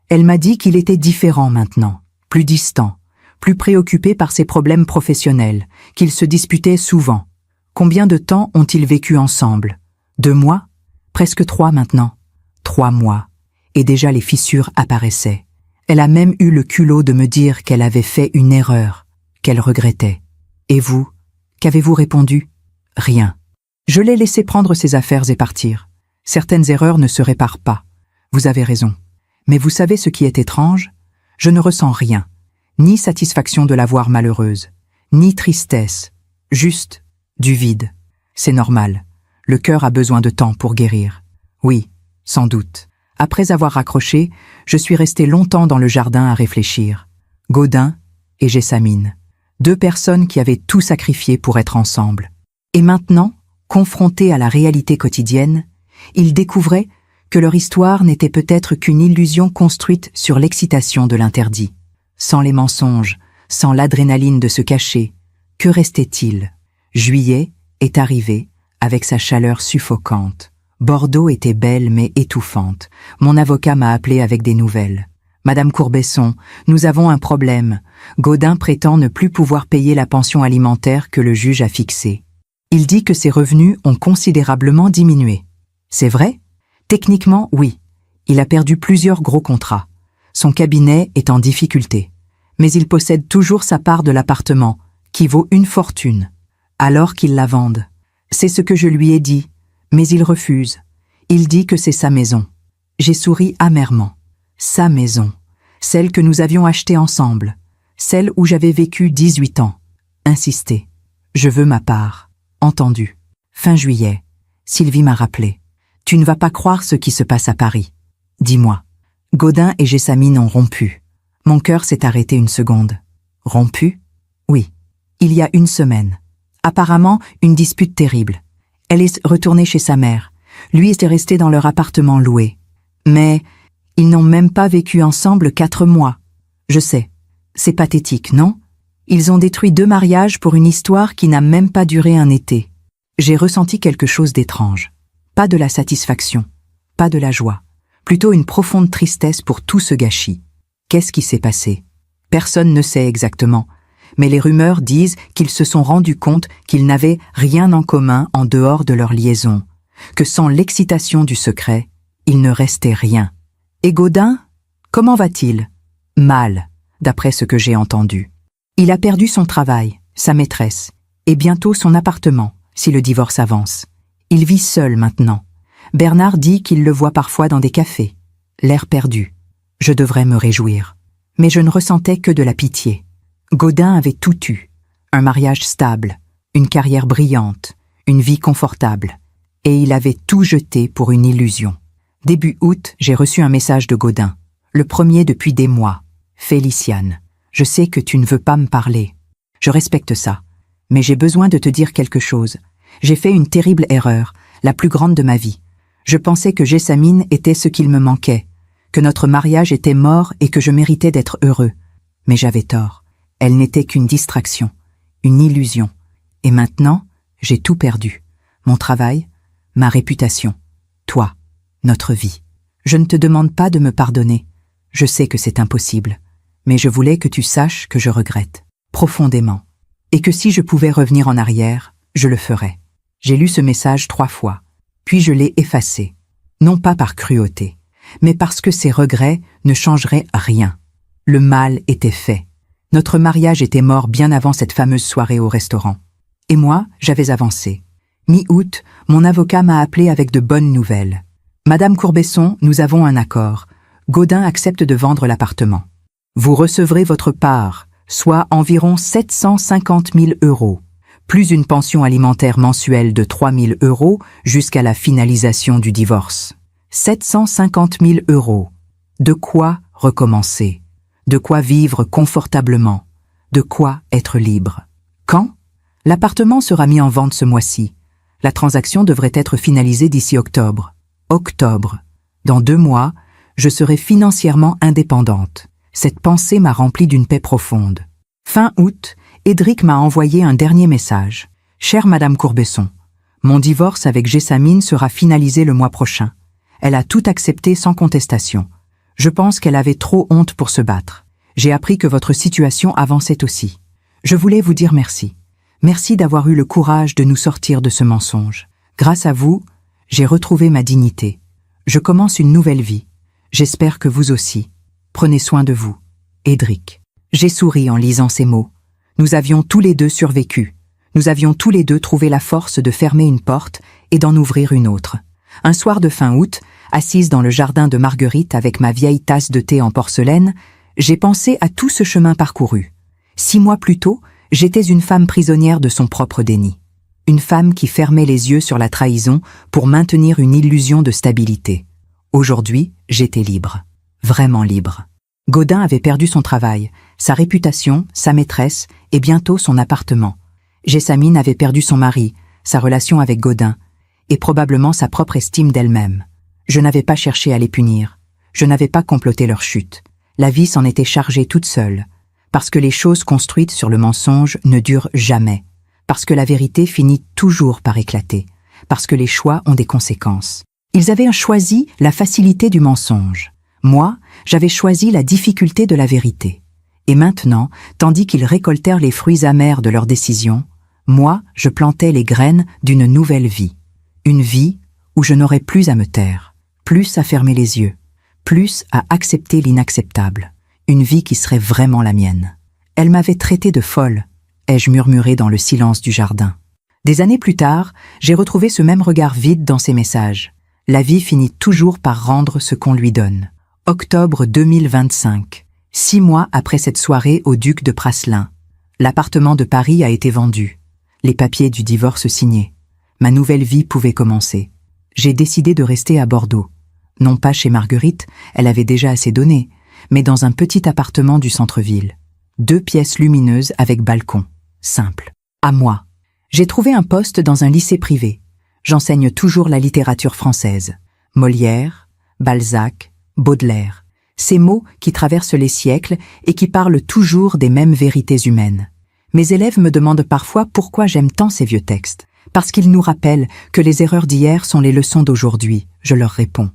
Elle m'a dit qu'il était différent maintenant, plus distant, plus préoccupé par ses problèmes professionnels, qu'ils se disputaient souvent. Combien de temps ont-ils vécu ensemble? 2 mois? Presque 3 maintenant. 3 mois. Et déjà les fissures apparaissaient. Elle a même eu le culot de me dire qu'elle avait fait une erreur, qu'elle regrettait. Et vous? Qu'avez-vous répondu? Rien. Je l'ai laissé prendre ses affaires et partir. Certaines erreurs ne se réparent pas. Vous avez raison. Mais vous savez ce qui est étrange? Je ne ressens rien. Ni satisfaction de la voir malheureuse, ni tristesse. Juste du vide. C'est normal. Le cœur a besoin de temps pour guérir. Oui, sans doute. Après avoir raccroché, je suis resté longtemps dans le jardin à réfléchir. Gaudin et Jessamine. 2 personnes qui avaient tout sacrifié pour être ensemble. Et maintenant, confrontés à la réalité quotidienne, ils découvraient que leur histoire n'était peut-être qu'une illusion construite sur l'excitation de l'interdit. Sans les mensonges, sans l'adrénaline de se cacher, que restait-il? Juillet est arrivé avec sa chaleur suffocante. Bordeaux était belle mais étouffante. Mon avocat m'a appelé avec des nouvelles. Madame Courbesson, nous avons un problème. Gaudin prétend ne plus pouvoir payer la pension alimentaire que le juge a fixée. Il dit que ses revenus ont considérablement diminué. C'est vrai? Techniquement, oui. Il a perdu plusieurs gros contrats. Son cabinet est en difficulté. Mais il possède toujours sa part de l'appartement, qui vaut une fortune. Alors qu'il la vende. C'est ce que je lui ai dit, mais il refuse. Il dit que c'est sa maison. J'ai souri amèrement. Sa maison. Celle que nous avions achetée ensemble. Celle où j'avais vécu 18 ans. Insisté. Je veux ma part. Entendu. Fin juillet. Sylvie m'a rappelé. Tu ne vas pas croire ce qui se passe à Paris. Dis-moi. Gaudin et Jessamine ont rompu. Mon cœur s'est arrêté une seconde. Rompu? Oui. Il y a 1 semaine. Apparemment, une dispute terrible. Elle est retournée chez sa mère. Lui était resté dans leur appartement loué. Mais ils n'ont même pas vécu ensemble 4 mois. Je sais. C'est pathétique, non? Ils ont détruit 2 mariages pour une histoire qui n'a même pas duré un été. J'ai ressenti quelque chose d'étrange. Pas de la satisfaction, pas de la joie. Plutôt une profonde tristesse pour tout ce gâchis. Qu'est-ce qui s'est passé? Personne ne sait exactement. Mais les rumeurs disent qu'ils se sont rendus compte qu'ils n'avaient rien en commun en dehors de leur liaison, que sans l'excitation du secret, il ne restait rien. Et Gaudin, comment va-t-il? Mal, d'après ce que j'ai entendu. Il a perdu son travail, sa maîtresse, et bientôt son appartement, si le divorce avance. Il vit seul maintenant. Bernard dit qu'il le voit parfois dans des cafés. L'air perdu. Je devrais me réjouir. Mais je ne ressentais que de la pitié. Gaudin avait tout eu. Un mariage stable, une carrière brillante, une vie confortable. Et il avait tout jeté pour une illusion. Début août, j'ai reçu un message de Gaudin. Le premier depuis des mois. Féliciane, je sais que tu ne veux pas me parler. Je respecte ça. Mais j'ai besoin de te dire quelque chose. J'ai fait une terrible erreur, la plus grande de ma vie. Je pensais que Jessamine était ce qu'il me manquait, que notre mariage était mort et que je méritais d'être heureux. Mais j'avais tort. Elle n'était qu'une distraction, une illusion. Et maintenant, j'ai tout perdu. Mon travail, ma réputation, toi, notre vie. Je ne te demande pas de me pardonner. Je sais que c'est impossible. Mais je voulais que tu saches que je regrette, profondément. Et que si je pouvais revenir en arrière, je le ferais. J'ai lu ce message 3 fois, puis je l'ai effacé. Non pas par cruauté, mais parce que ces regrets ne changeraient rien. Le mal était fait. Notre mariage était mort bien avant cette fameuse soirée au restaurant. Et moi, j'avais avancé. Mi-août, mon avocat m'a appelé avec de bonnes nouvelles. Madame Courbesson, nous avons un accord. Gaudin accepte de vendre l'appartement. Vous recevrez votre part, soit environ 750 000 €, plus une pension alimentaire mensuelle de 3 000 € jusqu'à la finalisation du divorce. 750 000 €. De quoi recommencer? De quoi vivre confortablement? De quoi être libre? Quand? L'appartement sera mis en vente ce mois-ci. La transaction devrait être finalisée d'ici octobre. Octobre. Dans 2 mois, je serai financièrement indépendante. Cette pensée m'a remplie d'une paix profonde. Fin août, Édric m'a envoyé un dernier message. « Chère Madame Courbesson, mon divorce avec Jessamine sera finalisé le mois prochain. Elle a tout accepté sans contestation. Je pense qu'elle avait trop honte pour se battre. J'ai appris que votre situation avançait aussi. Je voulais vous dire merci. Merci d'avoir eu le courage de nous sortir de ce mensonge. Grâce à vous, j'ai retrouvé ma dignité. Je commence une nouvelle vie. J'espère que vous aussi. Prenez soin de vous. Édric. » J'ai souri en lisant ces mots. Nous avions tous les deux survécu. Nous avions tous les deux trouvé la force de fermer une porte et d'en ouvrir une autre. Un soir de fin août, assise dans le jardin de Marguerite avec ma vieille tasse de thé en porcelaine, j'ai pensé à tout ce chemin parcouru. 6 mois plus tôt, j'étais une femme prisonnière de son propre déni. Une femme qui fermait les yeux sur la trahison pour maintenir une illusion de stabilité. Aujourd'hui, j'étais libre. Vraiment libre. Gaudin avait perdu son travail, sa réputation, sa maîtresse et bientôt son appartement. Jessamine avait perdu son mari, sa relation avec Gaudin, et probablement sa propre estime d'elle-même. Je n'avais pas cherché à les punir. Je n'avais pas comploté leur chute. La vie s'en était chargée toute seule. Parce que les choses construites sur le mensonge ne durent jamais. Parce que la vérité finit toujours par éclater. Parce que les choix ont des conséquences. Ils avaient choisi la facilité du mensonge. Moi, j'avais choisi la difficulté de la vérité. Et maintenant, tandis qu'ils récoltèrent les fruits amers de leurs décisions, moi, je plantais les graines d'une nouvelle vie. Une vie où je n'aurais plus à me taire, plus à fermer les yeux, plus à accepter l'inacceptable. Une vie qui serait vraiment la mienne. Elle m'avait traité de folle, ai-je murmuré dans le silence du jardin. Des années plus tard, j'ai retrouvé ce même regard vide dans ses messages. La vie finit toujours par rendre ce qu'on lui donne. Octobre 2025. 6 mois après cette soirée au Duc de Praslin. L'appartement de Paris a été vendu. Les papiers du divorce signés. Ma nouvelle vie pouvait commencer. J'ai décidé de rester à Bordeaux. Non pas chez Marguerite, elle avait déjà assez donné, mais dans un petit appartement du centre-ville. 2 pièces lumineuses avec balcon. Simple. À moi. J'ai trouvé un poste dans un lycée privé. J'enseigne toujours la littérature française. Molière, Balzac, Baudelaire. Ces mots qui traversent les siècles et qui parlent toujours des mêmes vérités humaines. Mes élèves me demandent parfois pourquoi j'aime tant ces vieux textes. Parce qu'ils nous rappellent que les erreurs d'hier sont les leçons d'aujourd'hui, je leur réponds.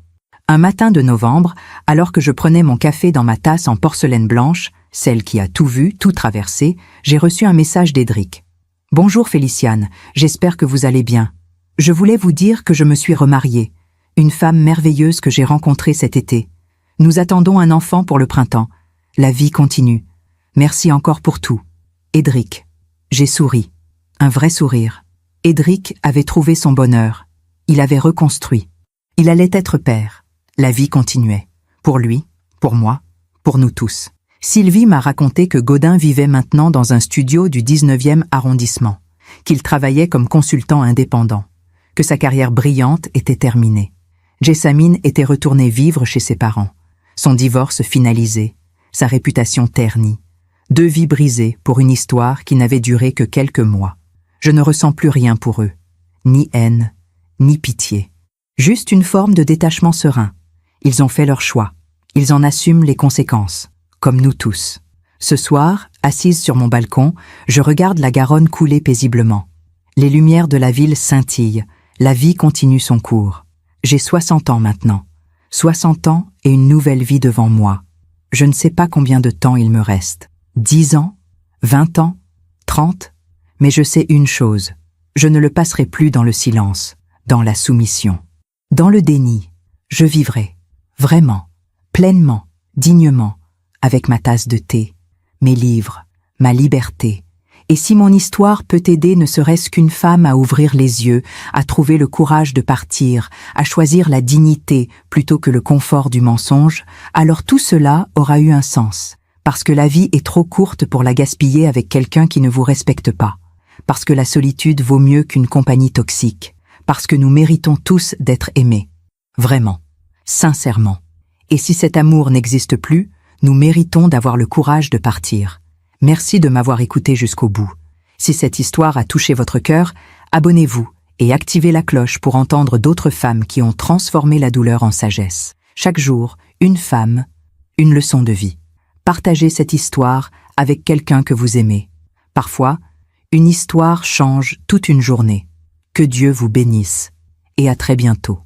Un matin de novembre, alors que je prenais mon café dans ma tasse en porcelaine blanche, celle qui a tout vu, tout traversé, j'ai reçu un message d'Édric. « Bonjour Féliciane, j'espère que vous allez bien. Je voulais vous dire que je me suis remariée, une femme merveilleuse que j'ai rencontrée cet été. Nous attendons un enfant pour le printemps. La vie continue. Merci encore pour tout. Édric. » J'ai souri. Un vrai sourire. Édric avait trouvé son bonheur. Il avait reconstruit. Il allait être père. La vie continuait. Pour lui, pour moi, pour nous tous. Sylvie m'a raconté que Gaudin vivait maintenant dans un studio du 19e arrondissement, qu'il travaillait comme consultant indépendant, que sa carrière brillante était terminée. Jessamine était retournée vivre chez ses parents. Son divorce finalisé, sa réputation ternie. 2 vies brisées pour une histoire qui n'avait duré que quelques mois. Je ne ressens plus rien pour eux. Ni haine, ni pitié. Juste une forme de détachement serein. Ils ont fait leur choix. Ils en assument les conséquences, comme nous tous. Ce soir, assise sur mon balcon, je regarde la Garonne couler paisiblement. Les lumières de la ville scintillent. La vie continue son cours. J'ai 60 ans maintenant. 60 ans et une nouvelle vie devant moi. Je ne sais pas combien de temps il me reste. 10 ans, 20 ans, 30, mais je sais une chose, je ne le passerai plus dans le silence, dans la soumission. Dans le déni, je vivrai, Vraiment, pleinement, dignement, avec ma tasse de thé, mes livres, ma liberté. Et si mon histoire peut aider ne serait-ce qu'une femme à ouvrir les yeux, à trouver le courage de partir, à choisir la dignité plutôt que le confort du mensonge, alors tout cela aura eu un sens. Parce que la vie est trop courte pour la gaspiller avec quelqu'un qui ne vous respecte pas. Parce que la solitude vaut mieux qu'une compagnie toxique. Parce que nous méritons tous d'être aimés. Vraiment. Sincèrement. Et si cet amour n'existe plus, nous méritons d'avoir le courage de partir. Merci de m'avoir écouté jusqu'au bout. Si cette histoire a touché votre cœur, abonnez-vous et activez la cloche pour entendre d'autres femmes qui ont transformé la douleur en sagesse. Chaque jour, une femme, une leçon de vie. Partagez cette histoire avec quelqu'un que vous aimez. Parfois, une histoire change toute une journée. Que Dieu vous bénisse et à très bientôt.